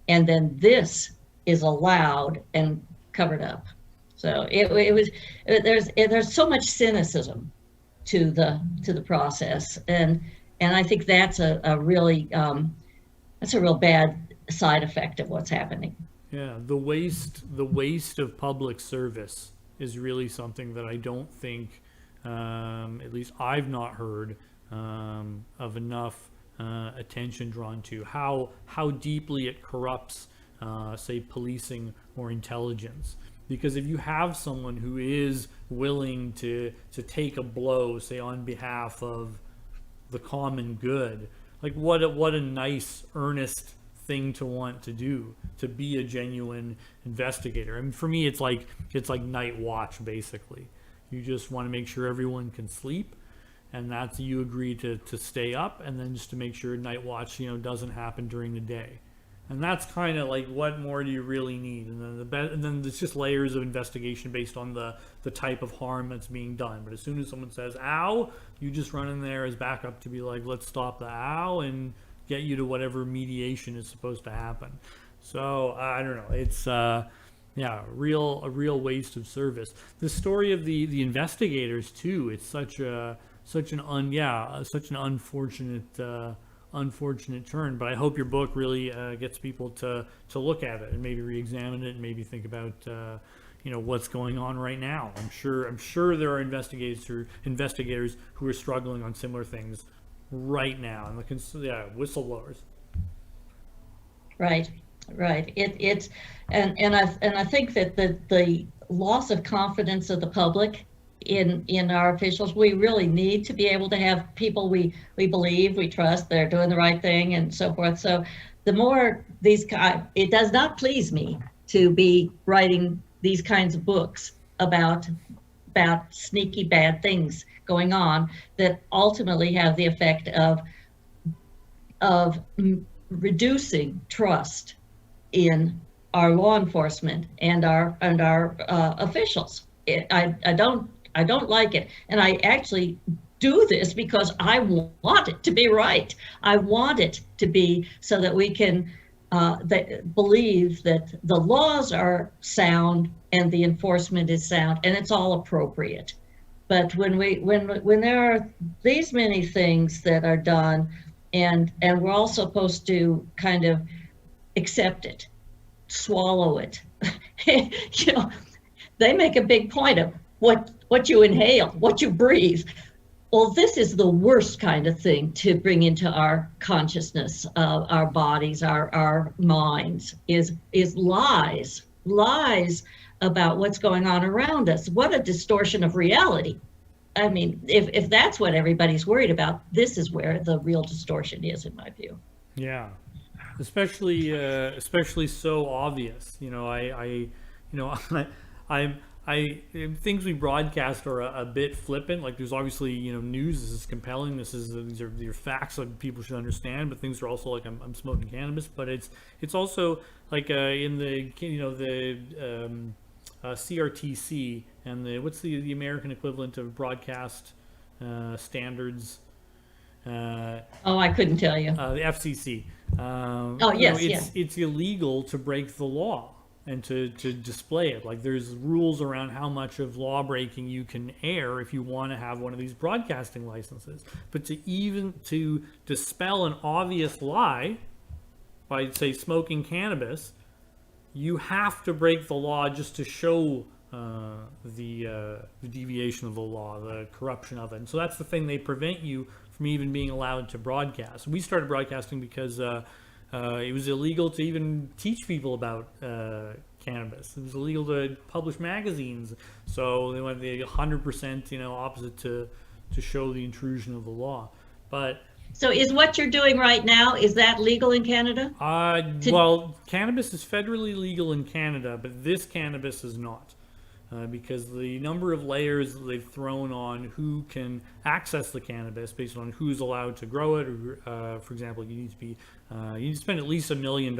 and then this is allowed and covered up. So there's so much cynicism to the process, and I think that's a real bad side effect of what's happening. Yeah, the waste of public service is really something that I don't think, at least I've not heard of enough attention drawn to how deeply it corrupts, say, policing or intelligence. Because if you have someone who is willing to take a blow, say, on behalf of the common good, like what a nice, earnest thing to want to do, to be a genuine investigator. I mean, for me, it's like night watch, basically. You just want to make sure everyone can sleep, and that's, you agree to stay up, and then just to make sure night watch doesn't happen during the day. And that's kind of like, what more do you really need? And then it's just layers of investigation based on the type of harm that's being done. But as soon as someone says "ow," you just run in there as backup to be like, let's stop the "ow" and get you to whatever mediation is supposed to happen. So I don't know. It's a real waste of service. The story of the investigators too. It's such an unfortunate turn, but I hope your book really gets people to look at it and maybe re-examine it and maybe think about what's going on right now. I'm sure there are investigators who are struggling on similar things right now, and whistleblowers. Right. It's I think that the loss of confidence of the public in our officials, we really need to be able to have people we believe, we trust, they're doing the right thing, and so forth. So the more it does not please me to be writing these kinds of books about sneaky bad things going on that ultimately have the effect of reducing trust in our law enforcement and our officials. I don't like it, and I actually do this because I want it to be right. I want it to be so that we can believe that the laws are sound and the enforcement is sound and it's all appropriate. But when there are these many things that are done, and we're all supposed to kind of accept it, swallow it, they make a big point of what you inhale, what you breathe. Well, this is the worst kind of thing to bring into our consciousness, our bodies, our minds, is lies about what's going on around us. What a distortion of reality. I mean, if that's what everybody's worried about, this is where the real distortion is, in my view. Yeah, especially so obvious. I, I things we broadcast are a bit flippant. Like there's obviously news. This is compelling. These are facts that people should understand. But things are also like I'm smoking cannabis. But it's also like in the CRTC and what's the American equivalent of broadcast standards. Oh, I couldn't tell you. The FCC. Oh, yes, yes. It's illegal to break the law and to display it. Like there's rules around how much of law breaking you can air if you want to have one of these broadcasting licenses. But to dispel an obvious lie by, say, smoking cannabis, you have to break the law just to show the deviation of the law, the corruption of it. And so that's the thing, they prevent you from even being allowed to broadcast. We started broadcasting because it was illegal to even teach people about cannabis. It was illegal to publish magazines. So they went the 100% opposite to show the intrusion of the law. But So is what you're doing right now, is that legal in Canada? well, cannabis is federally legal in Canada, but this cannabis is not. Because the number of layers that they've thrown on who can access the cannabis based on who's allowed to grow it, or, for example, you need to spend at least $1 million,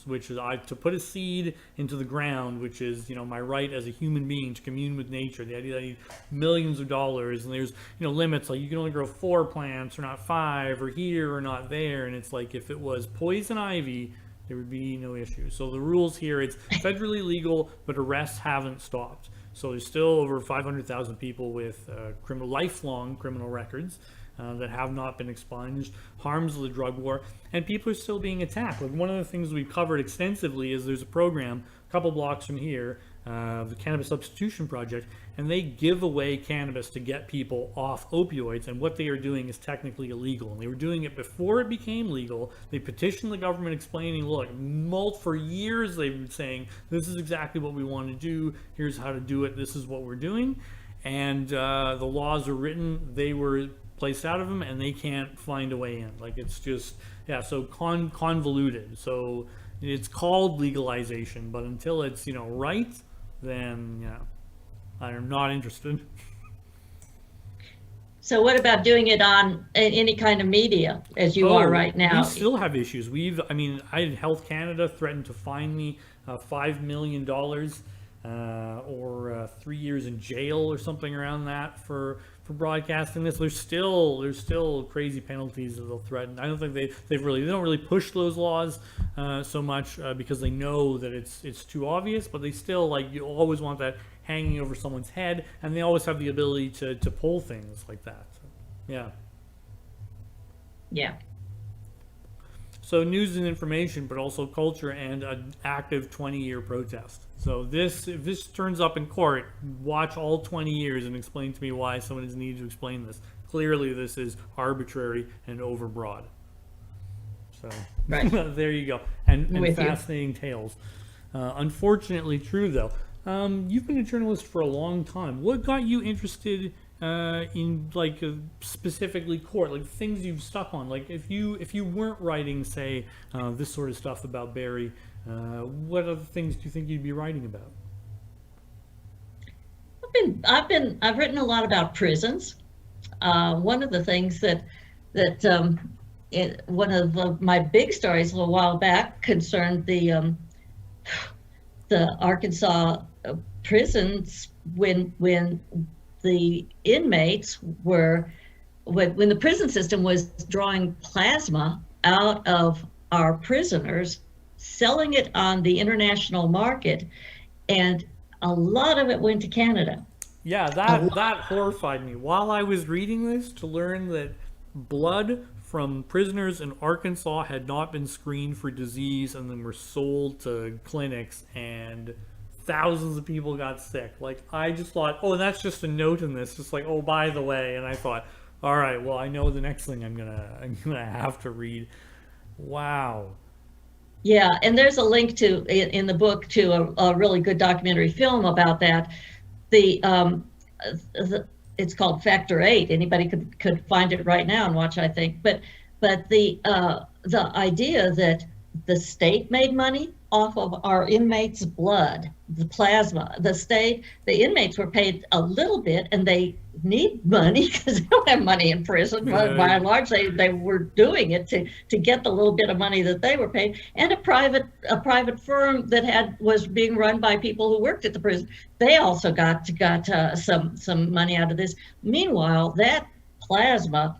which is to put a seed into the ground, which is my right as a human being to commune with nature. The idea that I need millions of dollars, and there's limits, like you can only grow 4 plants or not 5, or here or not there, and it's like if it was poison ivy, there would be no issue. So the rules here, it's federally legal, but arrests haven't stopped. So there's still over 500,000 people with lifelong criminal records that have not been expunged, harms of the drug war, and people are still being attacked. Like one of the things we've covered extensively is there's a program a couple blocks from here, the Cannabis Substitution Project, and they give away cannabis to get people off opioids, and what they are doing is technically illegal. And they were doing it before it became legal. They petitioned the government explaining, look, for years they've been saying, this is exactly what we want to do, here's how to do it, this is what we're doing. And the laws are written, they were placed out of them, and they can't find a way in. Like it's just, so convoluted. So it's called legalization, but until it's, right, then, I'm not interested. So what about doing it on any kind of media as you are right now? We still have issues. I had Health Canada threaten to fine me $5 million or 3 years in jail or something around that for broadcasting this. There's still crazy penalties that they'll threaten. I don't think they don't really push those laws so much because they know that it's too obvious, but they still, you always want that hanging over someone's head, and they always have the ability to pull things like that. So, yeah. So news and information, but also culture and an active 20-year protest. So if this turns up in court, watch all 20 years and explain to me why someone is needed to explain this. Clearly, this is arbitrary and overbroad. So right. There you go. And fascinating tales. Unfortunately true, though. You've been a journalist for a long time. What got you interested in specifically court, things you've stuck on? If you weren't writing, say, this sort of stuff about Barrie, what other things do you think you'd be writing about? I've written a lot about prisons. One of the things one of my big stories a little while back concerned the Arkansas prisons when the inmates when the prison system was drawing plasma out of our prisoners, selling it on the international market, and a lot of it went to Canada. Yeah, that horrified me. While I was reading this, to learn that blood from prisoners in Arkansas had not been screened for disease and then were sold to clinics, and thousands of people got sick. I just thought, oh, that's just a note in this, just oh, by the way. And I thought, all right, well, I know the next thing I'm gonna have to read. Wow. Yeah, and there's a link in the book to a really good documentary film about that. It's it's called Factor 8. Anybody could find it right now and watch, I think. But the idea that the state made money off of our inmates' blood, the plasma, the inmates were paid a little bit, and they need money because they don't have money in prison. Right. By and large, they were doing it to get the little bit of money that they were paid. And a private firm that was being run by people who worked at the prison, they also got some money out of this. Meanwhile, that plasma,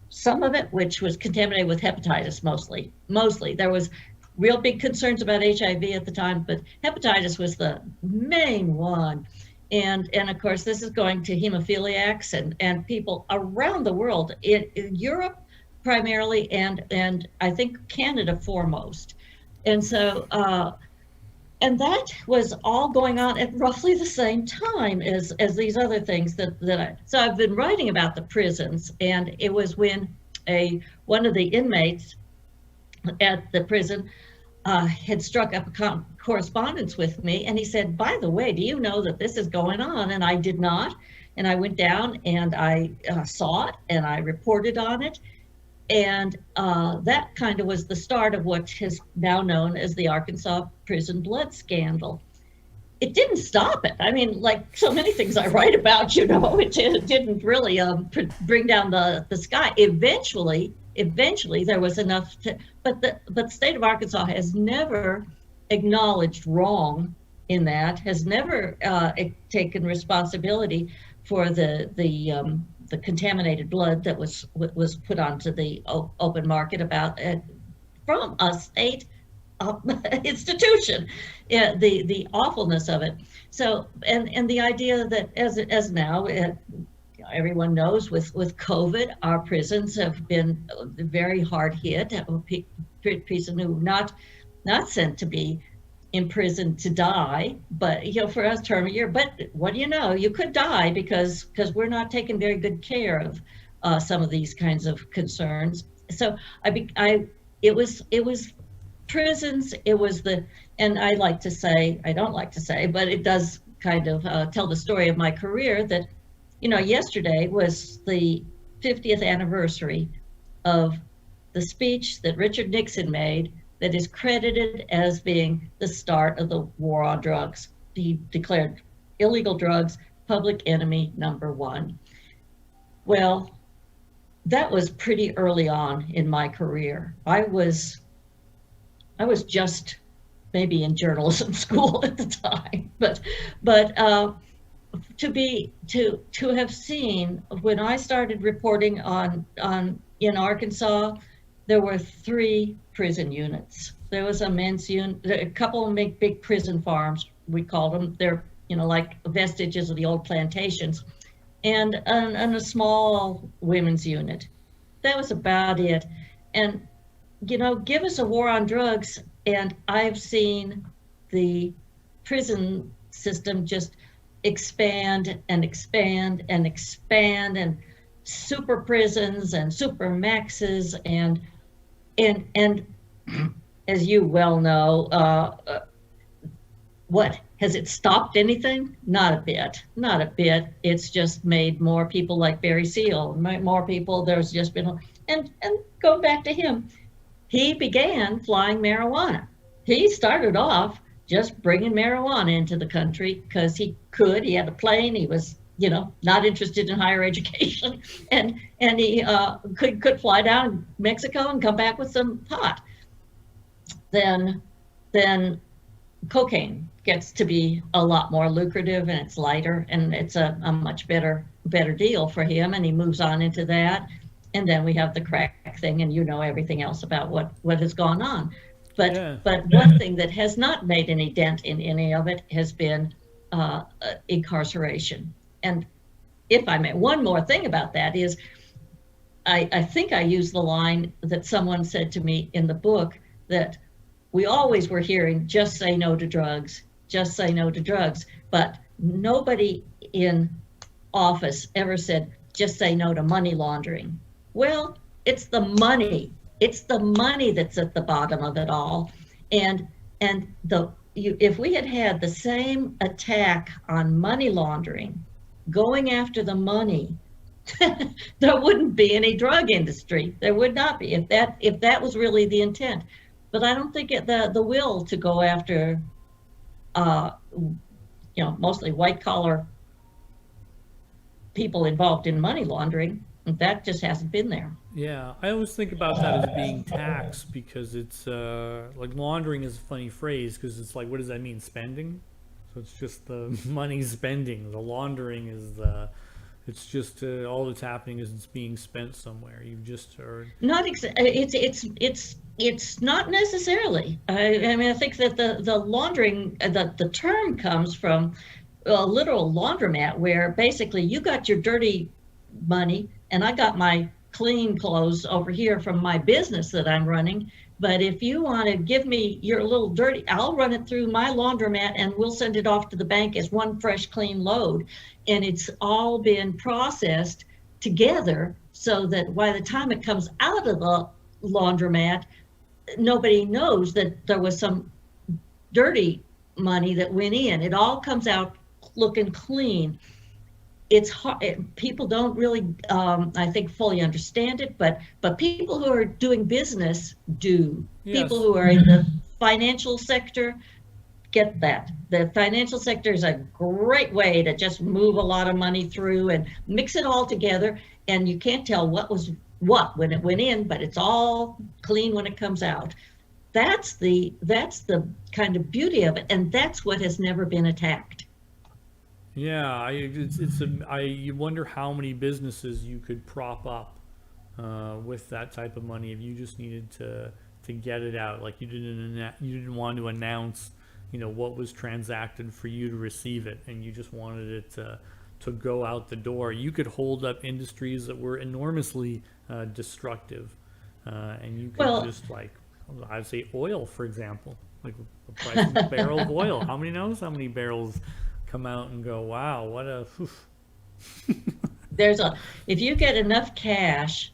some of it which was contaminated with hepatitis, mostly there was real big concerns about HIV at the time, but hepatitis was the main one. And of course, this is going to hemophiliacs and people around the world, in Europe primarily, and I think Canada foremost. And so, and that was all going on at roughly the same time as these other things so I've been writing about the prisons, and it was when one of the inmates at the prison had struck up a correspondence with me, and he said, by the way, do you know that this is going on? And I did not. And I went down and I saw it and I reported on it. And that kind of was the start of what is now known as the Arkansas prison blood scandal. It didn't stop it. I mean, like so many things I write about, it didn't really bring down the sky. Eventually there was enough but the state of Arkansas has never acknowledged wrong in that, has never taken responsibility for the contaminated blood that was put onto the open market from a state institution. The awfulness of it. So and the idea that as now everyone knows with COVID, our prisons have been very hard hit. People who not sent to be imprisoned to die, but for us term a year. But what do you know? You could die because we're not taking very good care of some of these kinds of concerns. So it was prisons. It was and I don't like to say, but it does kind of tell the story of my career that. Yesterday was the 50th anniversary of the speech that Richard Nixon made that is credited as being the start of the war on drugs. He declared illegal drugs public enemy #1. Well, that was pretty early on in my career. I was just maybe in journalism school at the time, but to have seen when I started reporting in Arkansas, there were 3 prison units. There was a men's unit, a couple of big prison farms, we called them. They're like vestiges of the old plantations, and a small women's unit. That was about it. And give us a war on drugs, and I've seen the prison system just expand and expand and expand, and super prisons and super maxes and as you well know, what has it stopped anything? Not a bit. It's just made more people like Barry Seal, more people. There's just been and going back to him, he began flying marijuana. He started off just bringing marijuana into the country because he had a plane. He was, not interested in higher education, and he could fly down to Mexico and come back with some pot. Then cocaine gets to be a lot more lucrative, and it's lighter, and it's a much better deal for him, and he moves on into that. And then we have the crack thing, and everything else about what has gone on. But one thing that has not made any dent in any of it has been incarceration. And if I may, one more thing about that is, I think I used the line that someone said to me in the book, that we always were hearing, just say no to drugs, just say no to drugs. But nobody in office ever said, just say no to money laundering. Well, it's the money. It's the money that's at the bottom of it all. And if we had the same attack on money laundering going after the money, there wouldn't be any drug industry. There would not be if that was really the intent. But I don't think the will to go after, mostly white collar people involved in money laundering, that just hasn't been there. Yeah, I always think about that as being tax because it's like laundering is a funny phrase because it's like, what does that mean? Spending? So it's just the money spending. The laundering is it's just all that's happening is it's being spent somewhere. You've just heard. Not it's not necessarily. I mean, I think that the laundering, the term comes from a literal laundromat where basically you got your dirty money and I got my clean clothes over here from my business that I'm running. But if you want to give me your little dirty, I'll run it through my laundromat and we'll send it off to the bank as one fresh, clean load. And it's all been processed together so that by the time it comes out of the laundromat, nobody knows that there was some dirty money that went in. It all comes out looking clean. It's hard. People don't really, I think, fully understand it, but people who are doing business do. Yes. People who are in the financial sector get that. The financial sector is a great way to just move a lot of money through and mix it all together, and you can't tell what was what when it went in, but it's all clean when it comes out. That's the kind of beauty of it, and that's what has never been attacked. Yeah, you wonder how many businesses you could prop up with that type of money if you just needed to get it out. Like you didn't want to announce, what was transacted for you to receive it, and you just wanted it to go out the door. You could hold up industries that were enormously destructive, and you could just like, I'd say oil, for example, like the price of a barrel of oil. How many barrels come out and go, wow, what a if you get enough cash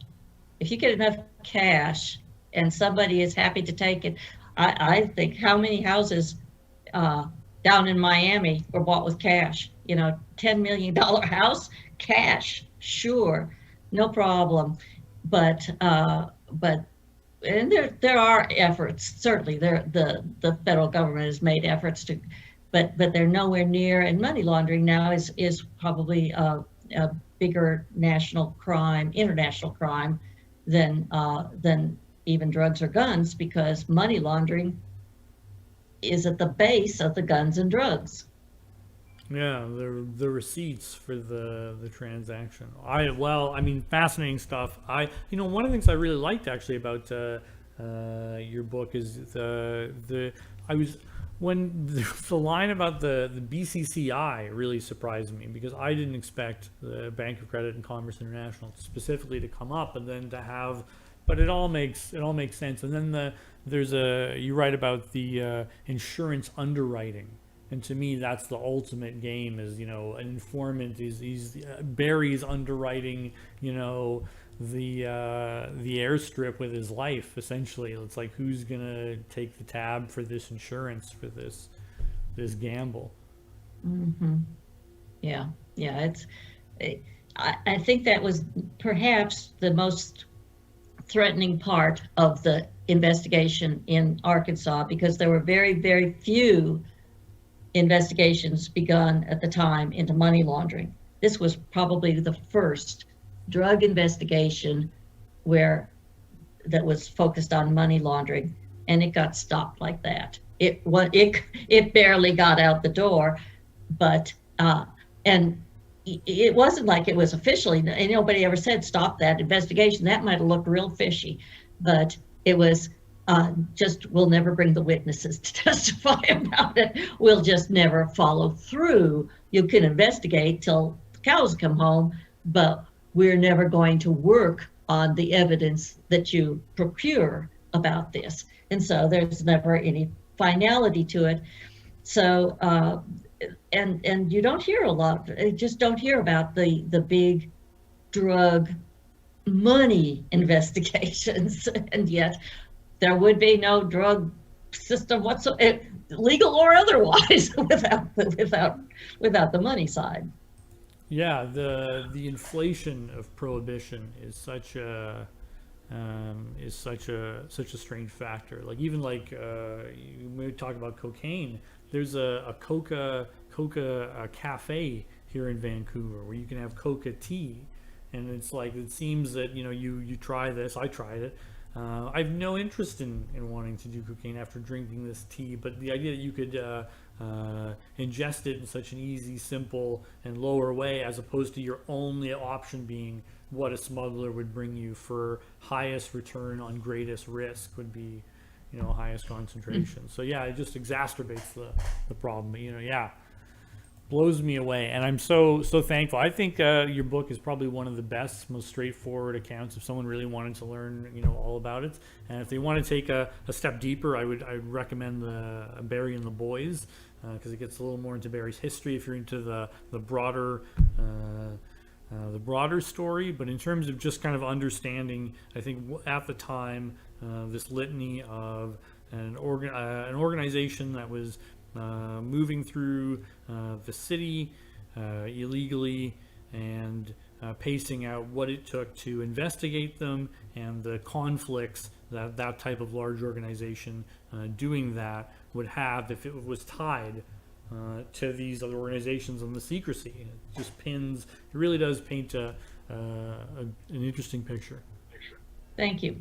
and somebody is happy to take it, I think how many houses down in Miami were bought with cash, $10 million house, cash, sure, no problem. But and there are efforts, certainly the federal government has made efforts to, but they're nowhere near, and money laundering now is probably a bigger national crime, international crime than even drugs or guns, because money laundering is at the base of the guns and drugs. Yeah, the receipts for the transaction. Fascinating stuff. One of the things I really liked actually about your book is when the line about the BCCI really surprised me, because I didn't expect the Bank of Credit and Commerce International specifically to come up, and then to have, but it all makes sense. And then you write about the insurance underwriting, and to me that's the ultimate game. Is an informant is Barry's underwriting the airstrip with his life, essentially. It's like, who's gonna take the tab for this insurance, for this gamble? Mm-hmm. Yeah, I think that was perhaps the most threatening part of the investigation in Arkansas, because there were very, very few investigations begun at the time into money laundering. This was probably the first drug investigation that was focused on money laundering, and it got stopped like that. It barely got out the door, but and it wasn't like it was officially, and nobody ever said stop that investigation. That might have looked real fishy, but it was just, we'll never bring the witnesses to testify about it. We'll just never follow through. You can investigate till the cows come home, but we're never going to work on the evidence that you procure about this. And so there's never any finality to it. So, and you don't hear just don't hear about the big drug money investigations. And yet there would be no drug system whatsoever, legal or otherwise, without the money side. Yeah, the inflation of prohibition is such a strange factor. Like even like we talk about cocaine. There's a coca cafe here in Vancouver where you can have coca tea, and it's like it seems that you try this. I tried it. I have no interest in wanting to do cocaine after drinking this tea, but the idea that you could ingest it in such an easy, simple, and lower way, as opposed to your only option being what a smuggler would bring you for highest return on greatest risk would be, highest concentration. So yeah, it just exacerbates the problem. Yeah, blows me away, and I'm so thankful. I think your book is probably one of the best, most straightforward accounts if someone really wanted to learn all about it. And if they want to take a step deeper, I'd recommend the Barry and the Boys, because it gets a little more into Barry's history if you're into the broader story. But in terms of just kind of understanding, I think at the time, this litany of an organization that was moving through the city illegally, and pacing out what it took to investigate them, and the conflicts that type of large organization doing that would have if it was tied to these other organizations, and the secrecy. It really does paint an interesting picture. Thank you.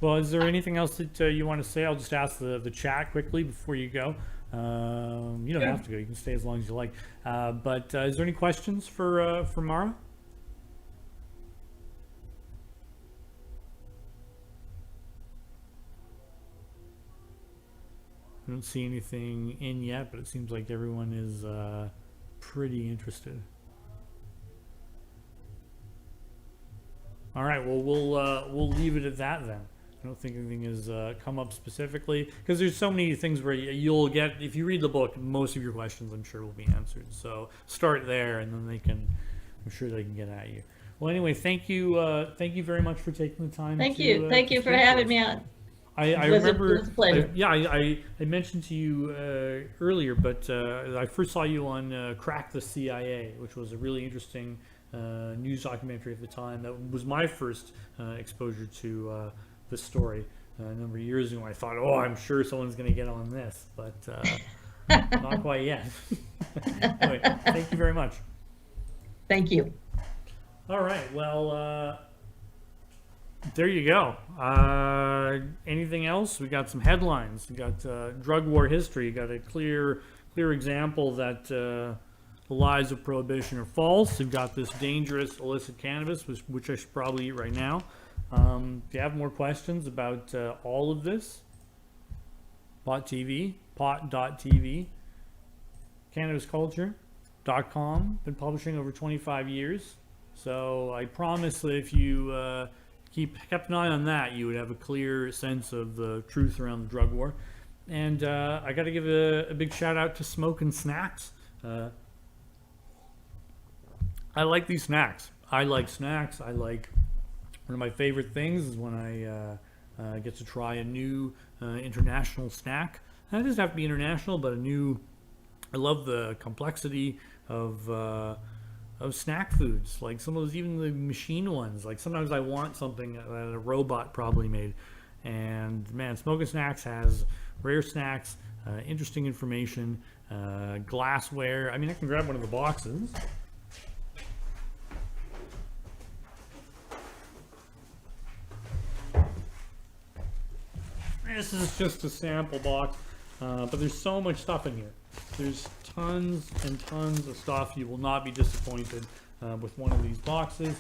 Well, is there anything else that you want to say? I'll just ask the chat quickly before you go. You don't have to go. You can stay as long as you like. But is there any questions for Mara? I don't see anything in yet, but it seems like everyone is pretty interested. All right. Well, we'll leave it at that then. I don't think anything has come up specifically, because there's so many things where you'll get, if you read the book, most of your questions I'm sure will be answered. So start there, and then I'm sure they can get at you. Well, anyway, thank you very much for taking the time. Thank you for having me on. I It was remember, a pleasure. I mentioned to you earlier, but I first saw you on Crack the CIA, which was a really interesting news documentary at the time. That was my first exposure to the story a number of years ago. I thought, I'm sure someone's going to get on this, but not quite yet. Anyway, thank you very much. Thank you. All right, well, there you go. Anything else? We got some headlines. We got drug war history. Got a clear example that the lies of prohibition are false. We've got this dangerous illicit cannabis, which I should probably eat right now. If you have more questions about all of this, pot.tv, cannabisculture.com, been publishing over 25 years. So I promise that if you kept an eye on that, you would have a clear sense of the truth around the drug war. And I got to give a big shout out to Smoking Snacks. I like these snacks. I like snacks. One of my favorite things is when I get to try a new international snack. And it doesn't have to be international, but I love the complexity of snack foods. Like some of those, even the machine ones. Like sometimes I want something that a robot probably made. And man, Smoking Snacks has rare snacks, interesting information, glassware. I mean, I can grab one of the boxes. This is just a sample box, but there's so much stuff in here. There's tons and tons of stuff. You will not be disappointed with one of these boxes.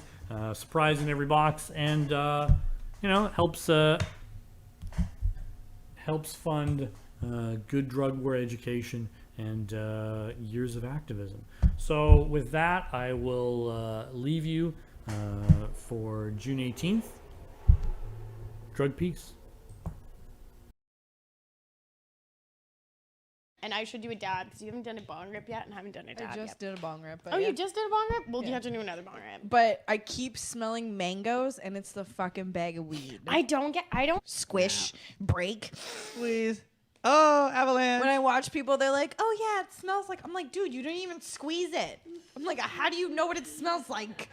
Surprise in every box, and helps fund good drug war education and years of activism. So with that, I will leave you for June 18th. Drug peace. And I should do a dab because you haven't done a bong rip yet and haven't done a dab I just yet. did a bong rip. But Oh, yeah. you just did a bong rip? Well, Yeah. you have to do another bong rip. But I keep smelling mangoes, and it's the fucking bag of weed. I don't Squish, break. Please. Oh, avalanche. When I watch people, they're like, "Oh yeah, it smells like." I'm like, "Dude, you didn't even squeeze it." I'm like, "How do you know what it smells like?"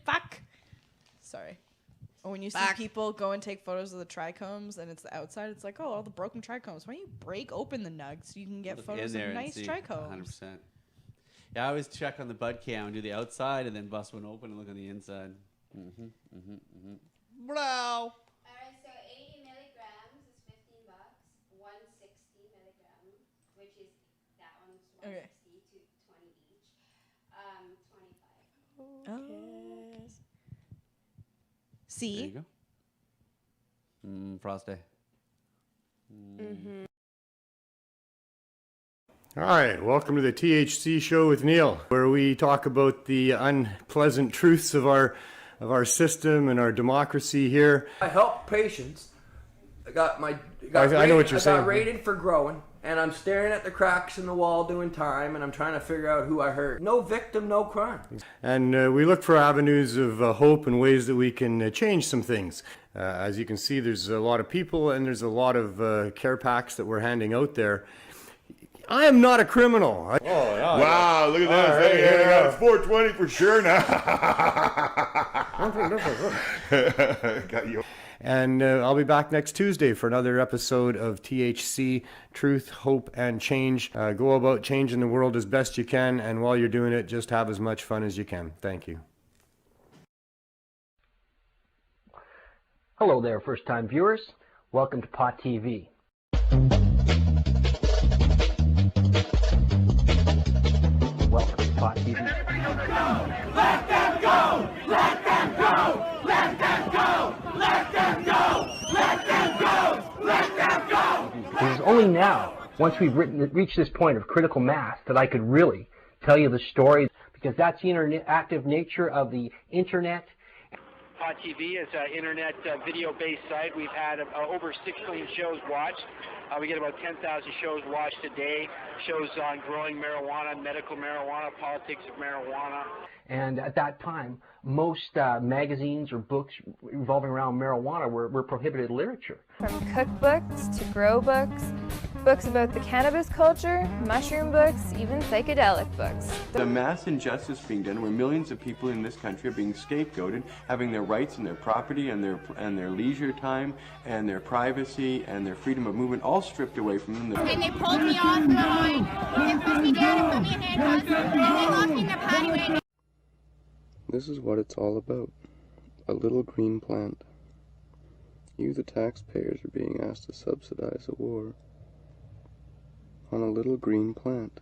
Fuck. Sorry. Or when you see people go and take photos of the trichomes and it's the outside, it's like, "Oh, all the broken trichomes. Why don't you break open the nugs so you can get photos of nice trichomes?" 100%. Yeah, I always check on the bud cam and do the outside and then bust one open and look on the inside. Bro. Alright, so 80 milligrams is $15. 160 milligram, which is that one's 160 to 20 each. 25. Oh. There See? you go. Frosty. All right, welcome to the THC show with Neil, where we talk about the unpleasant truths of our system and our democracy here. I help patients. I know what you're saying. I got rated for growing, and I'm staring at the cracks in the wall doing time, and I'm trying to figure out who I hurt. No victim, no crime. And we look for avenues of hope and ways that we can change some things. As you can see, there's a lot of people, and there's a lot of care packs that we're handing out there. I am not a criminal. Wow, look at this. Right, yeah, it's 420 for sure now. Got you. And I'll be back next Tuesday for another episode of THC, Truth, Hope, and Change. Go about changing the world as best you can, and while you're doing it, just have as much fun as you can. Thank you. Hello there, first-time viewers. Welcome to Pot TV. Welcome to Pot TV. Let them go! Let them go! Let them go! Let them go! Let them go! Let them go! It is only now, once we've reached this point of critical mass, that I could really tell you the story, because that's the interactive nature of the internet. Pot TV is an internet video-based site. We've had over 6 million shows watched. We get about 10,000 shows watched a day. Shows on growing marijuana, medical marijuana, politics of marijuana. And at that time, most magazines or books revolving around marijuana were prohibited literature. From cookbooks to grow books, books about the cannabis culture, mushroom books, even psychedelic books. The mass injustice being done where millions of people in this country are being scapegoated, having their rights and their property and their leisure time and their privacy and their freedom of movement all stripped away from them. And they pulled me off the line, they pushed me down and put me in handcuffs, and they locked me in the patio. This is what it's all about. A little green plant. You, the taxpayers, are being asked to subsidize a war on a little green plant.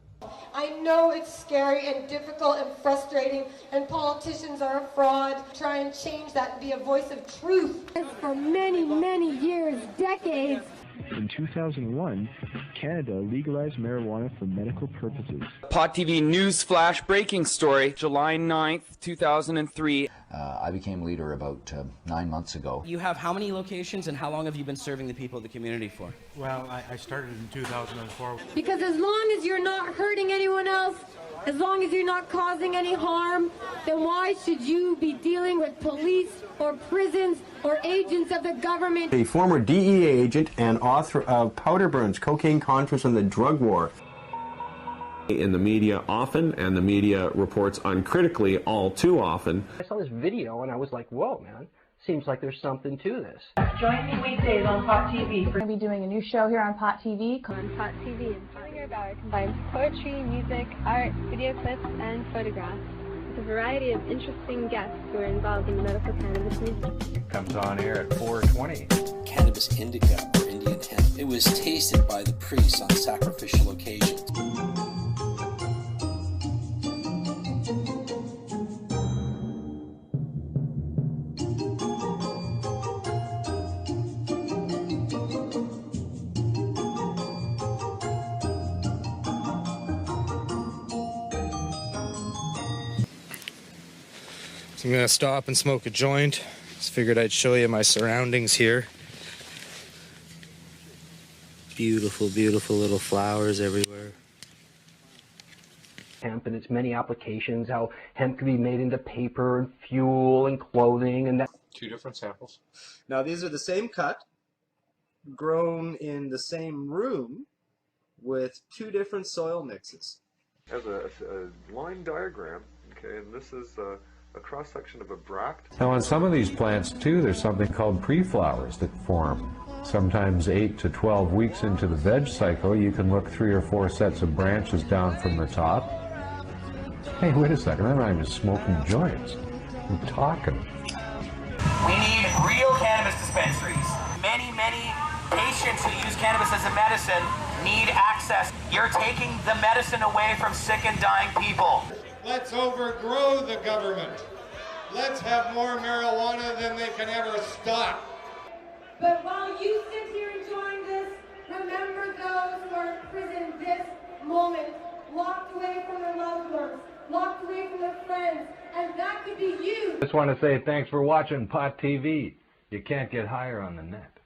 I know it's scary and difficult and frustrating, and politicians are a fraud. Try and change that and be a voice of truth. For many, many years, decades. In 2001, Canada legalized marijuana for medical purposes. Pot TV News Flash breaking story, July 9th, 2003. I became leader about 9 months ago. You have how many locations and how long have you been serving the people of the community for? Well, I started in 2004. Because as long as you're not hurting anyone else, as long as you're not causing any harm, then why should you be dealing with police or prisons or agents of the government? A former DEA agent and author of Powder Burns, Cocaine Conference on the Drug War. In the media often, and the media reports uncritically all too often. I saw this video and I was like, whoa, man. Seems like there's something to this. Join me weekdays on Pot TV. We're going to be doing a new show here on Pot TV. On Pot TV and Pot Your Hour combines poetry, music, art, video clips, and photographs with a variety of interesting guests who are involved in the medical cannabis movement. It comes on air at 4:20. Cannabis indica, or Indian hemp. It was tasted by the priests on sacrificial occasions. So I'm gonna stop and smoke a joint. Just figured I'd show you my surroundings here. Beautiful, beautiful little flowers everywhere. Hemp and its many applications, how hemp can be made into paper and fuel and clothing and that. 2 different samples. Now these are the same cut, grown in the same room with two different soil mixes. As a line diagram, okay, and this is a cross-section of a bract. Now on some of these plants too, there's something called pre-flowers that form. Sometimes 8 to 12 weeks into the veg cycle, you can look 3 or 4 sets of branches down from the top. Hey, wait a second, I'm not even smoking joints. I'm talking. We need real cannabis dispensaries. Many patients who use cannabis as a medicine need access. You're taking the medicine away from sick and dying people. Let's overgrow the government. Let's have more marijuana than they can ever stop. But while you sit here enjoying this, remember those who are in prison this moment, locked away from their loved ones, locked away from their friends, and that could be you. Just want to say thanks for watching Pot TV. You can't get higher on the net.